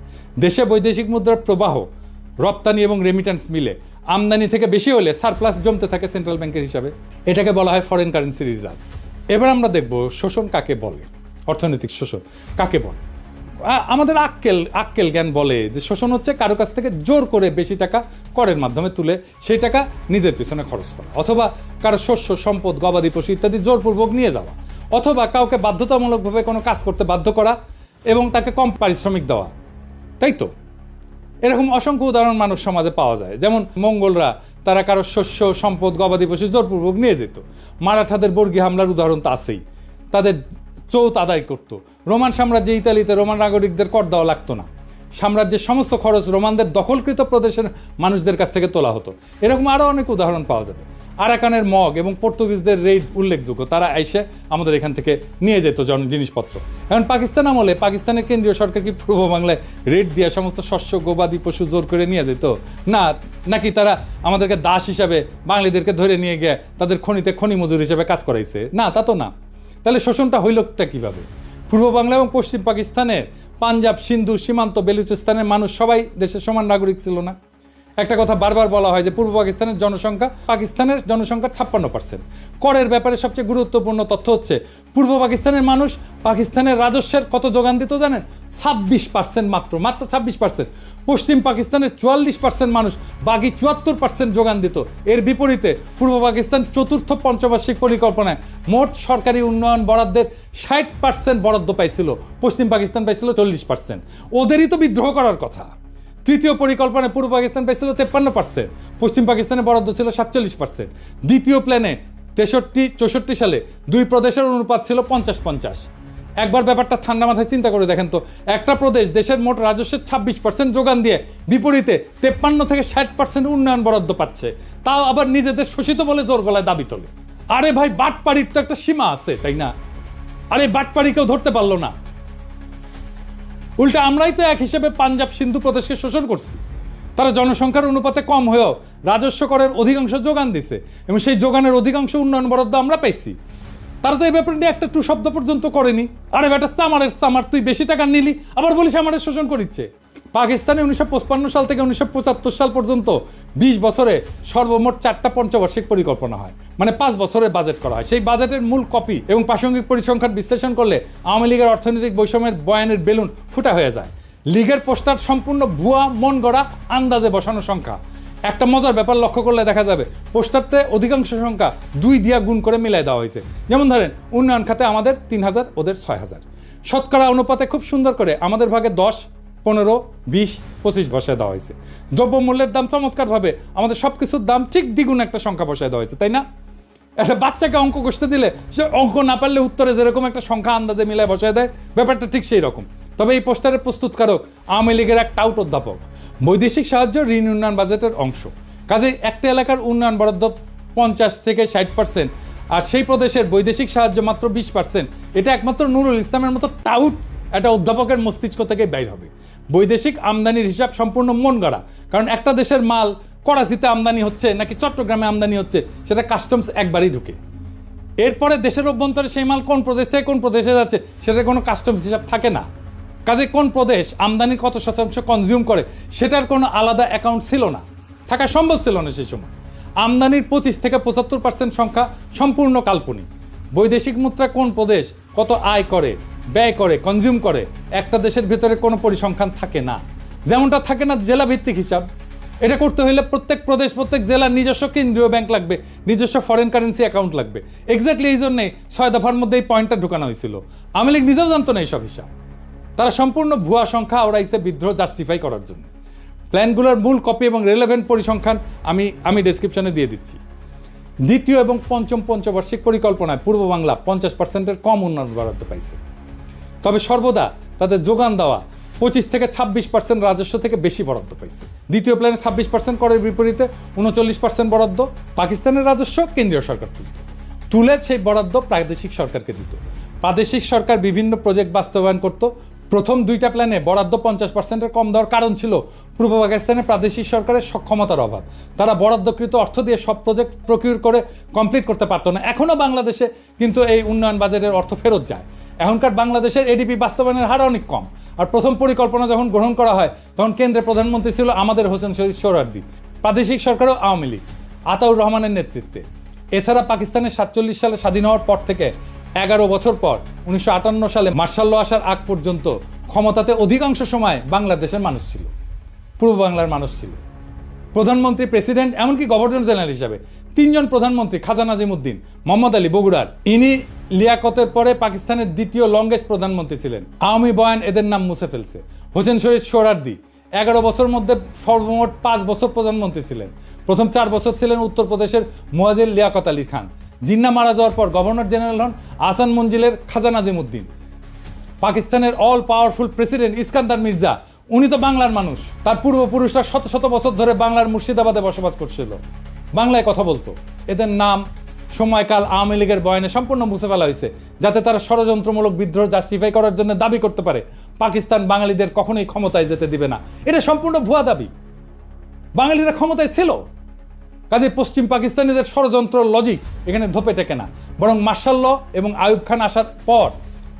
দেশে বৈদেশিক মুদ্রার প্রবাহ, রপ্তানি এবং রেমিটেন্স মিলে আমদানি থেকে বেশি হলে সারপ্লাস জমতে থাকে সেন্ট্রাল ব্যাংকের হিসাবে। এটাকে বলা হয় ফরেন কারেন্সি রিজার্ভ। এবার আমরা দেখব শোষণ কাকে বলে, অর্থনৈতিক শোষণ কাকে বলে। আমাদের আক্কেল জ্ঞান বলে যে শোষণ হচ্ছে কারো কাছ থেকে জোর করে বেশি টাকা করের মাধ্যমে তুলে সেই টাকা নিজের পিছনে খরচ করা, অথবা কারো শস্য, সম্পদ, গবাদি পশু ইত্যাদি জোরপূর্বক নিয়ে যাওয়া, অথবা কাউকে বাধ্যতামূলকভাবে কোনো কাজ করতে বাধ্য করা এবং তাকে কম পারিশ্রমিক দেওয়া। তাই তো এরকম অসংখ্য উদাহরণ মানব সমাজে পাওয়া যায়। যেমন মঙ্গলরা তারা কারো শস্য, সম্পদ, গবাদি পশু জোরপূর্বক নিয়ে যেত। মারাঠাদের বর্গী হামলার উদাহরণ তো আছেই, তাদের চৌত আদায় করত। রোমান সাম্রাজ্যে ইতালিতে রোমান নাগরিকদের কর দেওয়া লাগতো না। সাম্রাজ্যের সমস্ত খরচ রোমানদের দখলকৃত প্রদেশের মানুষদের কাছ থেকে তোলা হতো। এরকম আরও অনেক উদাহরণ পাওয়া যাবে। আরাকানের মগ এবং পর্তুগিজদের রেইড উল্লেখযোগ্য, তারা এসে আমাদের এখান থেকে নিয়ে যেত জিনিসপত্র। এখন পাকিস্তান আমলে পাকিস্তানের কেন্দ্রীয় সরকার কি পূর্ব বাংলায় রেড দিয়ে সমস্ত শস্য, গবাদি পশু জোর করে নিয়ে যেত? না, নাকি তারা আমাদেরকে দাস হিসাবে বাঙালিদেরকে ধরে নিয়ে গিয়ে তাদের খনিতে খনি মজুর হিসেবে কাজ করাইছে? না, তা তো না। তাহলে শোষণটা হইলটা কিভাবে? পূর্ব বাংলা এবং পশ্চিম পাকিস্তানের পাঞ্জাব, সিন্ধু, সীমান্ত, বেলুচিস্তানের মানুষ সবাই দেশের সমান নাগরিক ছিল না? একটা কথা বারবার বলা হয় যে পূর্ব পাকিস্তানের জনসংখ্যা পাকিস্তানের জনসংখ্যার 56%। করের ব্যাপারে সবচেয়ে গুরুত্বপূর্ণ তথ্য হচ্ছে পূর্ব পাকিস্তানের মানুষ পাকিস্তানের রাজস্বের কত যোগান দিত জানেন? 26%, মাত্র 26%। পশ্চিম পাকিস্তানের 44% মানুষ বাকি 74% যোগান দিত। এর বিপরীতে পূর্ব পাকিস্তান চতুর্থ পঞ্চবার্ষিক পরিকল্পনায় মোট সরকারি উন্নয়ন বরাদ্দের 60% বরাদ্দ পাইছিল, পশ্চিম পাকিস্তান পাইছিল 40%। ওদেরই তো বিদ্রোহ করার কথা। তৃতীয় পরিকল্পনায় পূর্ব পাকিস্তান পাইছিল 53%, পশ্চিম পাকিস্তানের বরাদ্দ ছিল 47%। দ্বিতীয় প্ল্যানে 63-64 সালে দুই প্রদেশের অনুপাত ছিল 50-50। একবার ব্যাপারটা ঠান্ডা মাথায় চিন্তা করে দেখেন তো, একটা প্রদেশ দেশের মোট রাজস্বের 26% যোগান দিয়ে বিপরীতে 53-60% উন্নয়ন বরাদ্দ পাচ্ছে, তাও আবার নিজেদের শোষিত বলে জোর গলায় দাবি তোলে। আরে ভাই, বাটপাড়ির তো একটা সীমা আছে, তাই না? আরে বাটপাড়ি কেউ ধরতে পারলো না। উল্টা আমরাই তো এক হিসেবে পাঞ্জাব, সিন্ধু প্রদেশকে শোষণ করছি। তারা জনসংখ্যার অনুপাতে কম হয়েও রাজস্ব করের অধিকাংশ যোগান দিছে এবং সেই যোগানের অধিকাংশ উন্নয়ন বরাদ্দ আমরা পাইছি। তারা তো এই ব্যাপারে নিয়ে একটা টু শব্দ পর্যন্ত করেনি। আরে বেটা, চামারের চামার, তুই বেশি টাকা নিলি আবার বলিস আমাদের শোষণ করিচ্ছে। পাকিস্তানে 1955 সাল থেকে 1975 সাল পর্যন্ত 20 বছরে সর্বমোট 4টা পঞ্চবার্ষিক পরিকল্পনা হয়, মানে 5 বছরের বাজেট করা হয়। সেই বাজেটের মূল কপি এবং প্রাসঙ্গিক পরিসংখ্যান বিশ্লেষণ করলে আওয়ামী লীগের অর্থনৈতিক বৈষম্যের বয়ানের বেলুন ফুটা হয়ে যায়। লীগের পোস্টার সম্পূর্ণ ভুয়া, মন গড়া, আন্দাজে বসানো সংখ্যা। একটা মজার ব্যাপার লক্ষ্য করলে দেখা যাবে পোস্টারতে অধিকাংশ সংখ্যা 2 দিয়া গুণ করে মিলাই দেওয়া হয়েছে। যেমন ধরেন, উন্নয়ন খাতে আমাদের 3000, ওদের 6000। শতকরা অনুপাতে খুব সুন্দর করে আমাদের ভাগে 10, 15, 20, 25 বসায় দেওয়া হয়েছে। দ্রব্যমূল্যের দাম চমৎকারভাবে আমাদের সব কিছুর দাম ঠিক দ্বিগুণ একটা সংখ্যা বসায় দেওয়া হয়েছে, তাই না? একটা বাচ্চাকে অঙ্ক কষতে দিলে সে অঙ্ক না পারলে উত্তরে যেরকম একটা সংখ্যা আন্দাজে মিলায় বসায় দেয়, ব্যাপারটা ঠিক সেই রকম। তবে এই পোস্টারের প্রস্তুতকারক আওয়ামী লীগের এক টাউট অধ্যাপক। বৈদেশিক সাহায্য ঋণ উন্নয়ন বাজেটের অংশ, কাজেই একটা এলাকার উন্নয়ন বরাদ্দ 50-60%, আর সেই প্রদেশের বৈদেশিক সাহায্য মাত্র 20%। এটা একমাত্র নুরুল ইসলামের মতো টাউট একটা অধ্যাপকের মস্তিষ্ক থেকে বাইর হবে। বৈদেশিক আমদানির হিসাব সম্পূর্ণ মন গড়া, কারণ একটা দেশের মাল করাচিতে আমদানি হচ্ছে নাকি চট্টগ্রামে আমদানি হচ্ছে সেটা কাস্টমস একবারই ঢুকে। এরপরে দেশের অভ্যন্তরে সেই মাল কোন প্রদেশ থেকে কোন প্রদেশে যাচ্ছে সেটা কোনো কাস্টমস হিসাব থাকে না। কাজে কোন প্রদেশ আমদানির কত শতাংশ কনজিউম করে সেটার কোনো আলাদা অ্যাকাউন্ট ছিল না, থাকা সম্ভব ছিল না সেই সময়। আমদানির 25-75% সংখ্যা সম্পূর্ণ কাল্পনিক। বৈদেশিক মুদ্রা কোন প্রদেশ কত আয় করে, ব্যয় করে, কনজিউম করে, একটা দেশের ভিতরে কোনো পরিসংখ্যান থাকে না। যেমনটা থাকে না জেলা ভিত্তিক হিসাব। এটা করতে হলে প্রত্যেক প্রদেশ প্রত্যেক জেলার নিজস্ব কেন্দ্রীয় ব্যাংক লাগবে, নিজস্ব ফরেন কারেন্সি অ্যাকাউন্ট লাগবে। এক্স্যাক্টলি এই জন্যে 6 দফার মধ্যে এই পয়েন্টটা ঢুকানো হয়েছিল। আওয়ামী লীগ নিজেও জানতো না এইসব হিসাব। তারা সম্পূর্ণ ভুয়া সংখ্যা ওরাইছে বিদ্রোহ জাস্টিফাই করার জন্য। প্ল্যানগুলোর মূল কপি এবং রেলেভেন্ট পরিসংখ্যান আমি ডেসক্রিপশনে দিয়ে দিচ্ছি। দ্বিতীয় এবং পঞ্চম পঞ্চবার্ষিক পরিকল্পনায় পূর্ব বাংলা 50%-এর কম উন্নয়ন বরাদ্দ পাইছে। তবে সর্বদা তাদের যোগান দেওয়া 25 থেকে 26% রাজস্ব থেকে বেশি বরাদ্দ পাইছে। দ্বিতীয় প্ল্যানে 26% করের বিপরীতে 39% বরাদ্দ পাকিস্তানের রাজস্ব কেন্দ্রীয় সরকার তুলে সেই বরাদ্দ প্রাদেশিক সরকারকে দিত। প্রাদেশিক সরকার বিভিন্ন প্রজেক্ট বাস্তবায়ন করত। প্রথম দুইটা প্ল্যানে বরাদ্দ 50%-এর কম দেওয়ার কারণ ছিল পূর্ব পাকিস্তানে প্রাদেশিক সরকারের সক্ষমতার অভাব। তারা বরাদ্দকৃত অর্থ দিয়ে সব প্রজেক্ট প্রকিউর করে কমপ্লিট করতে পারতো না। এখনও বাংলাদেশে কিন্তু এই উন্নয়ন বাজেটের অর্থ ফেরত যায়। এখনকার বাংলাদেশের এডিপি বাস্তবায়নের হার অনেক কম। আর প্রথম পরিকল্পনা যখন গ্রহণ করা হয় তখন কেন্দ্রের প্রধানমন্ত্রী ছিল আমাদের হোসেন শহীদ সোহরাওয়ার্দী, প্রাদেশিক সরকারও আওয়ামী লীগ আতাউর রহমানের নেতৃত্বে। এছাড়া পাকিস্তানের 47 সালে স্বাধীন হওয়ার পর থেকে 11 বছর পর 1958 সালে মার্শাল ল আসার আগ পর্যন্ত ক্ষমতাতে অধিকাংশ সময় বাংলাদেশের মানুষ ছিল, পূর্ব বাংলার মানুষ ছিল। প্রধানমন্ত্রী, প্রেসিডেন্ট, এমনকি গভর্নর জেনারেল হিসাবে 3 জন প্রধানমন্ত্রী, খাজা নাজিমুদ্দিন, মোহাম্মদ আলী বগুড়ার, ইনি লিয়াকতের পরে পাকিস্তানের দ্বিতীয় লংগেস্ট প্রধানমন্ত্রী ছিলেন। আওয়ামী বয়ান এদের নাম মুছে ফেলছে। হোসেন শহীদ সোহরাওয়ার্দী 11 বছর মধ্যে সর্বমোট 5 বছর প্রধানমন্ত্রী ছিলেন। প্রথম 4 বছর ছিলেন উত্তরপ্রদেশের মুয়াজ্জির লিয়াকত আলী খান। জিন্না মারা যাওয়ার পর গভর্নর জেনারেল হন আহসান মঞ্জিলের খাজা নাজিমুদ্দিন। পাকিস্তানের all powerful president Iskander Mirza, উনি তো বাংলার মানুষ। তার পূর্বপুরুষরা শত শত বছর ধরে বাংলার মুর্শিদাবাদে বসবাস করছিল, বাংলায় কথা বলতো। এদের নাম সময়কাল আওয়ামী লীগের বয়ানে সম্পূর্ণ মুছে ফেলা হয়েছে, যাতে তারা ষড়যন্ত্রমূলক বিদ্রোহ জাস্টিফাই করার জন্য দাবি করতে পারে পাকিস্তান বাঙালিদের কখনোই ক্ষমতায় যেতে দিবে না। এটা সম্পূর্ণ ভুয়া দাবি। বাঙালিরা ক্ষমতায় ছিল, কাজে পশ্চিম পাকিস্তানিদের ষড়যন্ত্র লজিক এখানে ধোপে টেকে না। বরং মার্শাল ল এবং আইয়ুব খান আসার পর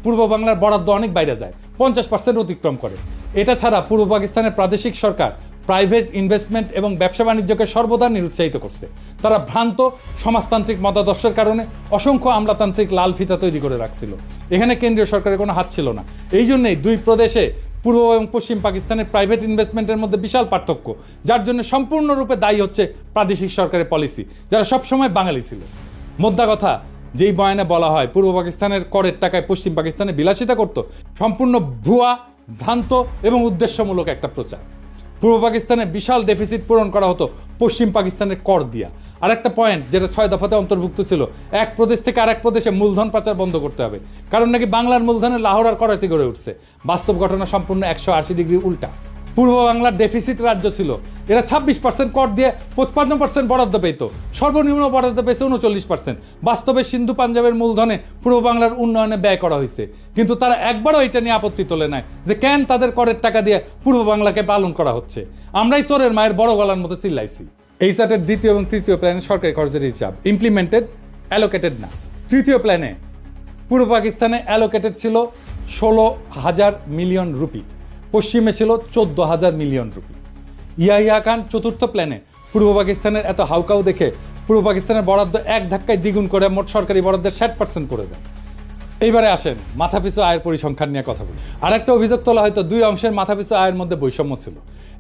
পূর্ব বাংলার বরাদ্দ অনেক বাইরে যায়, 50% অতিক্রম করে। এটা ছাড়া পূর্ব পাকিস্তানের প্রাদেশিক সরকার প্রাইভেট ইনভেস্টমেন্ট এবং ব্যবসা বাণিজ্যকে সর্বদা নিরুৎসাহিত করছে। তারা ভ্রান্ত সমাজতান্ত্রিক মতাদর্শের কারণে অসংখ্য আমলাতান্ত্রিক লাল ফিতা তৈরি করে রাখছিল। এখানে কেন্দ্রীয় সরকারের কোনো হাত ছিল না। এই জন্যই দুই প্রদেশে পূর্ব এবং পশ্চিম পাকিস্তানের প্রাইভেট ইনভেস্টমেন্টের মধ্যে বিশাল পার্থক্য, যার জন্য সম্পূর্ণরূপে দায়ী হচ্ছে প্রাদেশিক সরকারের পলিসি, যারা সবসময় বাঙালি ছিল। মোদ্দা কথা, যেই বয়ানে বলা হয় পূর্ব পাকিস্তানের করের টাকায় পশ্চিম পাকিস্তানে বিলাসিতা করত, সম্পূর্ণ ভুয়া, ভ্রান্ত এবং উদ্দেশ্যমূলক একটা প্রচার। পূর্ব পাকিস্তানে বিশাল ডেফিসিট পূরণ করা হতো পশ্চিম পাকিস্তানের কর দিয়া। আর একটা পয়েন্ট যেটা 6 দফাতে অন্তর্ভুক্ত ছিল, এক প্রদেশ থেকে আরেক প্রদেশে মূলধন পাচার বন্ধ করতে হবে, কারণ নাকি বাংলার মূলধনে লাহোর আর করাচি গড়ে উঠছে। বাস্তব ঘটনা সম্পূর্ণ 180 ডিগ্রি উল্টা। পূর্ব বাংলার ডেফিসিট রাজ্য ছিল, এরা 26% কর দিয়ে 55% বরাদ্দ পেত, সর্বনিম্ন বরাদ্দ পেয়েছে 39%। বাস্তবে সিন্ধু পাঞ্জাবের মূলধনে পূর্ব বাংলার উন্নয়নে ব্যয় করা হয়েছে, কিন্তু তারা একবারও এটা নিয়ে আপত্তি তোলে নাই যে কেন তাদের করের টাকা দিয়ে পূর্ব বাংলাকে পালন করা হচ্ছে। আমরাই চোরের মায়ের বড় গলার মতো চিল্লাইছি। এই চার্টের দ্বিতীয় এবং তৃতীয় প্ল্যানে সরকারি খরচের হিসাব ইমপ্লিমেন্টেড, অ্যালোকেটেড না। তৃতীয় প্ল্যানে পূর্ব পাকিস্তানে অ্যালোকেটেড ছিল 16,000 মিলিয়ন রুপি, পশ্চিমে ছিল 14,000 মিলিয়ন রুপি। ইয়াহিয়া খান চতুর্থ প্ল্যানে পূর্ব পাকিস্তানের এত হাউকাউ দেখে পূর্ব পাকিস্তানের বরাদ্দ এক ধাক্কায় দ্বিগুণ করে মোট সরকারি বরাদ্দের 60% করে দেন। এইবারে আসেন মাথাপিছু আয়ের পরিসংখ্যান নিয়ে কথা বলি। আর একটা অভিযোগ তোলা হয়তো দুই অংশের মাথাপিছু আয়ের মধ্যে বৈষম্য ছিল।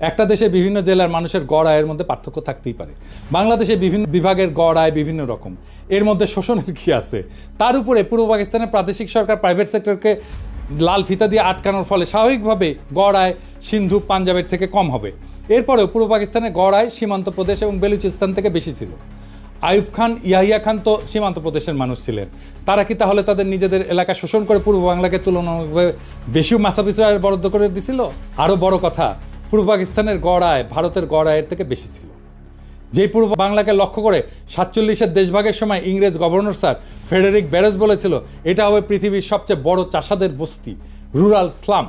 একটা দেশে বিভিন্ন জেলার মানুষের গড় আয়ের মধ্যে পার্থক্য থাকতেই পারে। বাংলাদেশে বিভিন্ন বিভাগের গড় আয় বিভিন্ন রকম, এর মধ্যে শোষণের কি আছে? তার উপরে পূর্ব পাকিস্তানের প্রাদেশিক সরকার প্রাইভেট সেক্টরকে লাল ফিতা দিয়ে আটকানোর ফলে স্বাভাবিকভাবে গড় আয় সিন্ধু পাঞ্জাবের থেকে কম হবে। এরপরেও পূর্ব পাকিস্তানের গড় আয় সীমান্ত প্রদেশ এবং বেলুচিস্তান থেকে বেশি ছিল। আইয়ুব খান, ইয়াহিয়া খান তো সীমান্ত প্রদেশের মানুষ ছিলেন। তারা কি তাহলে তাদের নিজেদের এলাকা শোষণ করে পূর্ব বাংলাকে তুলনামূলকভাবে বেশি মাথাপিছু আয়ের বরাদ্দ করে দিছিল? আরও বড় কথা, পূর্ব পাকিস্তানের গড় আয় ভারতের গড় আয়ের থেকে বেশি ছিল। যেই পূর্ব বাংলাকে লক্ষ্য করে 47-এর দেশভাগের সময় ইংরেজ গভর্নর স্যার ফ্রেডেরিক ব্যারেজ বলেছিল এটা হবে পৃথিবীর সবচেয়ে বড় চাষাদের বস্তি, রুরাল স্লাম।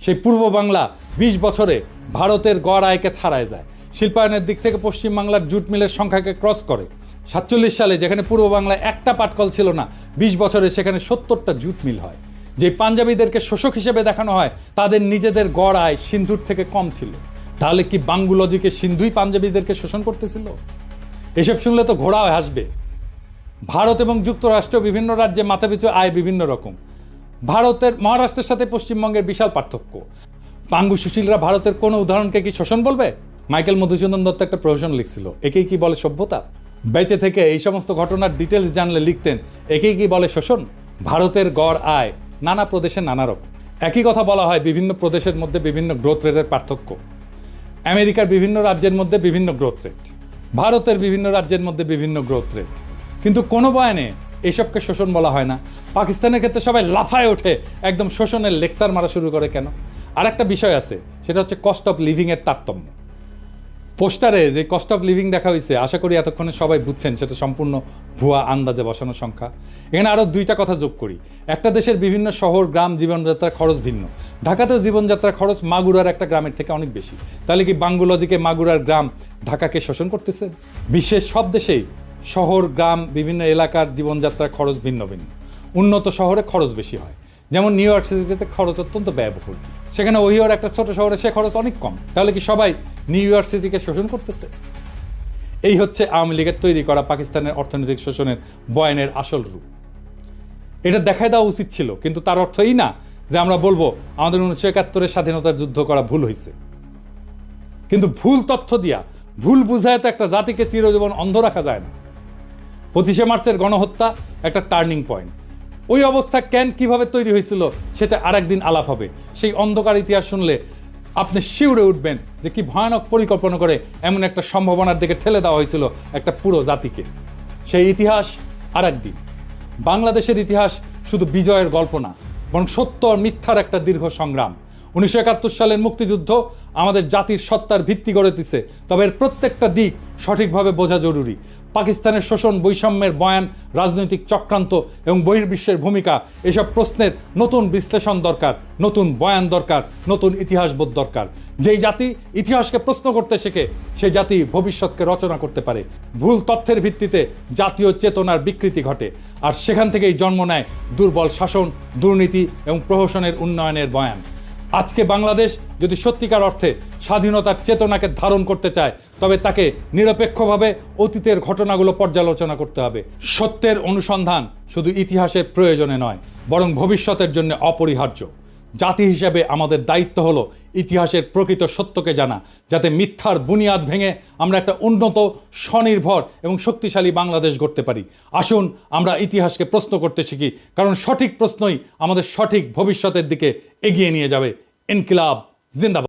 সেই পূর্ব বাংলা 20 বছরে ভারতের গড় আয়কে ছাড়ায় যায়। শিল্পায়নের দিক থেকে পশ্চিম বাংলার জুট মিলের সংখ্যাকে ক্রস করে। 47 সালে যেখানে পূর্ব বাংলায় একটা পাটকল ছিল না, 20 বছরে সেখানে 70টা জুট মিল হয়। যে পাঞ্জাবিদেরকে শোষক হিসেবে দেখানো হয়, তাদের নিজেদের গড় আয় সিন্ধুর থেকে কম ছিল। তাহলে কি বাঙ্গুলজিকে সিন্ধুই পাঞ্জাবিদেরকে শোষণ করতেছিল? এসব শুনলে তো ঘোড়া হাসবে। ভারত এবং যুক্তরাষ্ট্র বিভিন্ন রাজ্যে মাথাপিছু আয় বিভিন্ন রকম। ভারতের মহারাষ্ট্রের সাথে পশ্চিমবঙ্গের বিশাল পার্থক্য। পাঙ্গু সুশীলরা ভারতের কোনো উদাহরণকে কি শোষণ বলবে? মাইকেল মধুসূদন দত্ত একটা প্রহসন লিখছিল, একেই কি বলে সভ্যতা? বেঁচে থেকে এই সমস্ত ঘটনার ডিটেলস জানলে লিখতেন, একেই কি বলে শোষণ? ভারতের গড় আয় নানা প্রদেশে নানা রকম। একই কথা বলা হয় বিভিন্ন প্রদেশের মধ্যে বিভিন্ন গ্রোথ রেটের পার্থক্য, আমেরিকার বিভিন্ন রাজ্যের মধ্যে বিভিন্ন গ্রোথ রেট, ভারতের বিভিন্ন রাজ্যের মধ্যে বিভিন্ন গ্রোথ রেট, কিন্তু কোনো বয়ানে এসবকে শোষণ বলা হয় না। পাকিস্তানের ক্ষেত্রে সবাই লাফায় ওঠে, একদম শোষণের লেকচার মারা শুরু করে কেন? আর একটা বিষয় আছে, সেটা হচ্ছে কস্ট অফ লিভিংয়ের তারতম্য। পোস্টারে যে কস্ট অফ লিভিং দেখা হয়েছে, আশা করি এতক্ষণে সবাই বুঝছেন সেটা সম্পূর্ণ ভুয়া আন্দাজে বসানো সংখ্যা। এখানে আরও দুইটা কথা যোগ করি। একটা দেশের বিভিন্ন শহর গ্রাম জীবনযাত্রার খরচ ভিন্ন। ঢাকাতেও জীবনযাত্রার খরচ মাগুরার একটা গ্রামের থেকে অনেক বেশি। তাহলে কি বাঙ্গুলজিকে মাগুরার গ্রাম ঢাকাকে শোষণ করতেছে? বিশ্বের সব দেশেই শহর গ্রাম বিভিন্ন এলাকার জীবনযাত্রার খরচ ভিন্ন ভিন্ন। উন্নত শহরে খরচ বেশি হয়, যেমন নিউ ইয়র্ক সিটিতে খরচ অত্যন্ত ব্যয়বহুল, সেখানে ওহিওর একটা ছোট শহরে সে খরচ অনেক কম। তাহলে কি সবাই নিউ ইয়র্ক সিটিকে শোষণ করতেছে? এই হচ্ছে আওয়ামী লীগের তৈরি করা পাকিস্তানের অর্থনৈতিক শোষণের বয়ানের আসল রূপ। এটা দেখায় দেওয়া উচিত ছিল, কিন্তু তার অর্থ এই না যে আমরা বলবো আমাদের 1971-এর স্বাধীনতার যুদ্ধ করা ভুল হয়েছে। কিন্তু ভুল তথ্য দিয়া ভুল বুঝায় তো একটা জাতিকে চিরজীবন অন্ধ রাখা যায় না। 25শে মার্চের গণহত্যা একটা টার্নিং পয়েন্ট। ওই অবস্থা কেন কিভাবে তৈরি হয়েছিল সেটা আরেকদিন আলাপ হবে। সেই অন্ধকার ইতিহাস শুনলে আপনি শিউরে উঠবেন যে কি ভয়ানক পরিকল্পনা করে এমন একটা সম্ভাবনার দিকে ঠেলে দেওয়া হয়েছিল একটা পুরো জাতিকে। সেই ইতিহাস আরেকদিন। বাংলাদেশের ইতিহাস শুধু বিজয়ের গল্প না, বরং সত্য আর মিথ্যার একটা দীর্ঘ সংগ্রাম। 1971 সালের মুক্তিযুদ্ধ আমাদের জাতির সত্তার ভিত্তি গড়ে দিছে, তবে এর প্রত্যেকটা দিক সঠিকভাবে বোঝা জরুরি। পাকিস্তানের শোষণ, বৈষম্যের বয়ান, রাজনৈতিক চক্রান্ত এবং বহির্বিশ্বের ভূমিকা, এসব প্রশ্নের নতুন বিশ্লেষণ দরকার, নতুন বয়ান দরকার, নতুন ইতিহাসবোধ দরকার। যেই জাতি ইতিহাসকে প্রশ্ন করতে শেখে, সেই জাতি ভবিষ্যৎকে রচনা করতে পারে। ভুল তথ্যের ভিত্তিতে জাতীয় চেতনার বিকৃতি ঘটে, আর সেখান থেকেই জন্ম নেয় দুর্বল শাসন, দুর্নীতি এবং প্রহসনের উন্নয়নের বয়ান। আজকে বাংলাদেশ যদি সত্যিকার অর্থে স্বাধীনতার চেতনাকে ধারণ করতে চায়, তবে তাকে নিরপেক্ষভাবে অতীতের ঘটনাগুলো পর্যালোচনা করতে হবে। সত্যের অনুসন্ধান শুধু ইতিহাসের প্রয়োজনে নয়, বরং ভবিষ্যতের জন্য অপরিহার্য। জাতি হিসেবে আমাদের দায়িত্ব হলো ইতিহাসের প্রকৃত সত্যকে জানা, যাতে মিথ্যার বুনিয়াদ ভেঙে আমরা একটা উন্নত, স্বনির্ভর এবং শক্তিশালী বাংলাদেশ গড়তে পারি। আসুন আমরা ইতিহাসকে প্রশ্ন করতে শিখি, কারণ সঠিক প্রশ্নই আমাদের সঠিক ভবিষ্যতের দিকে এগিয়ে নিয়ে যাবে। ইনকিলাব জিন্দাবাদ।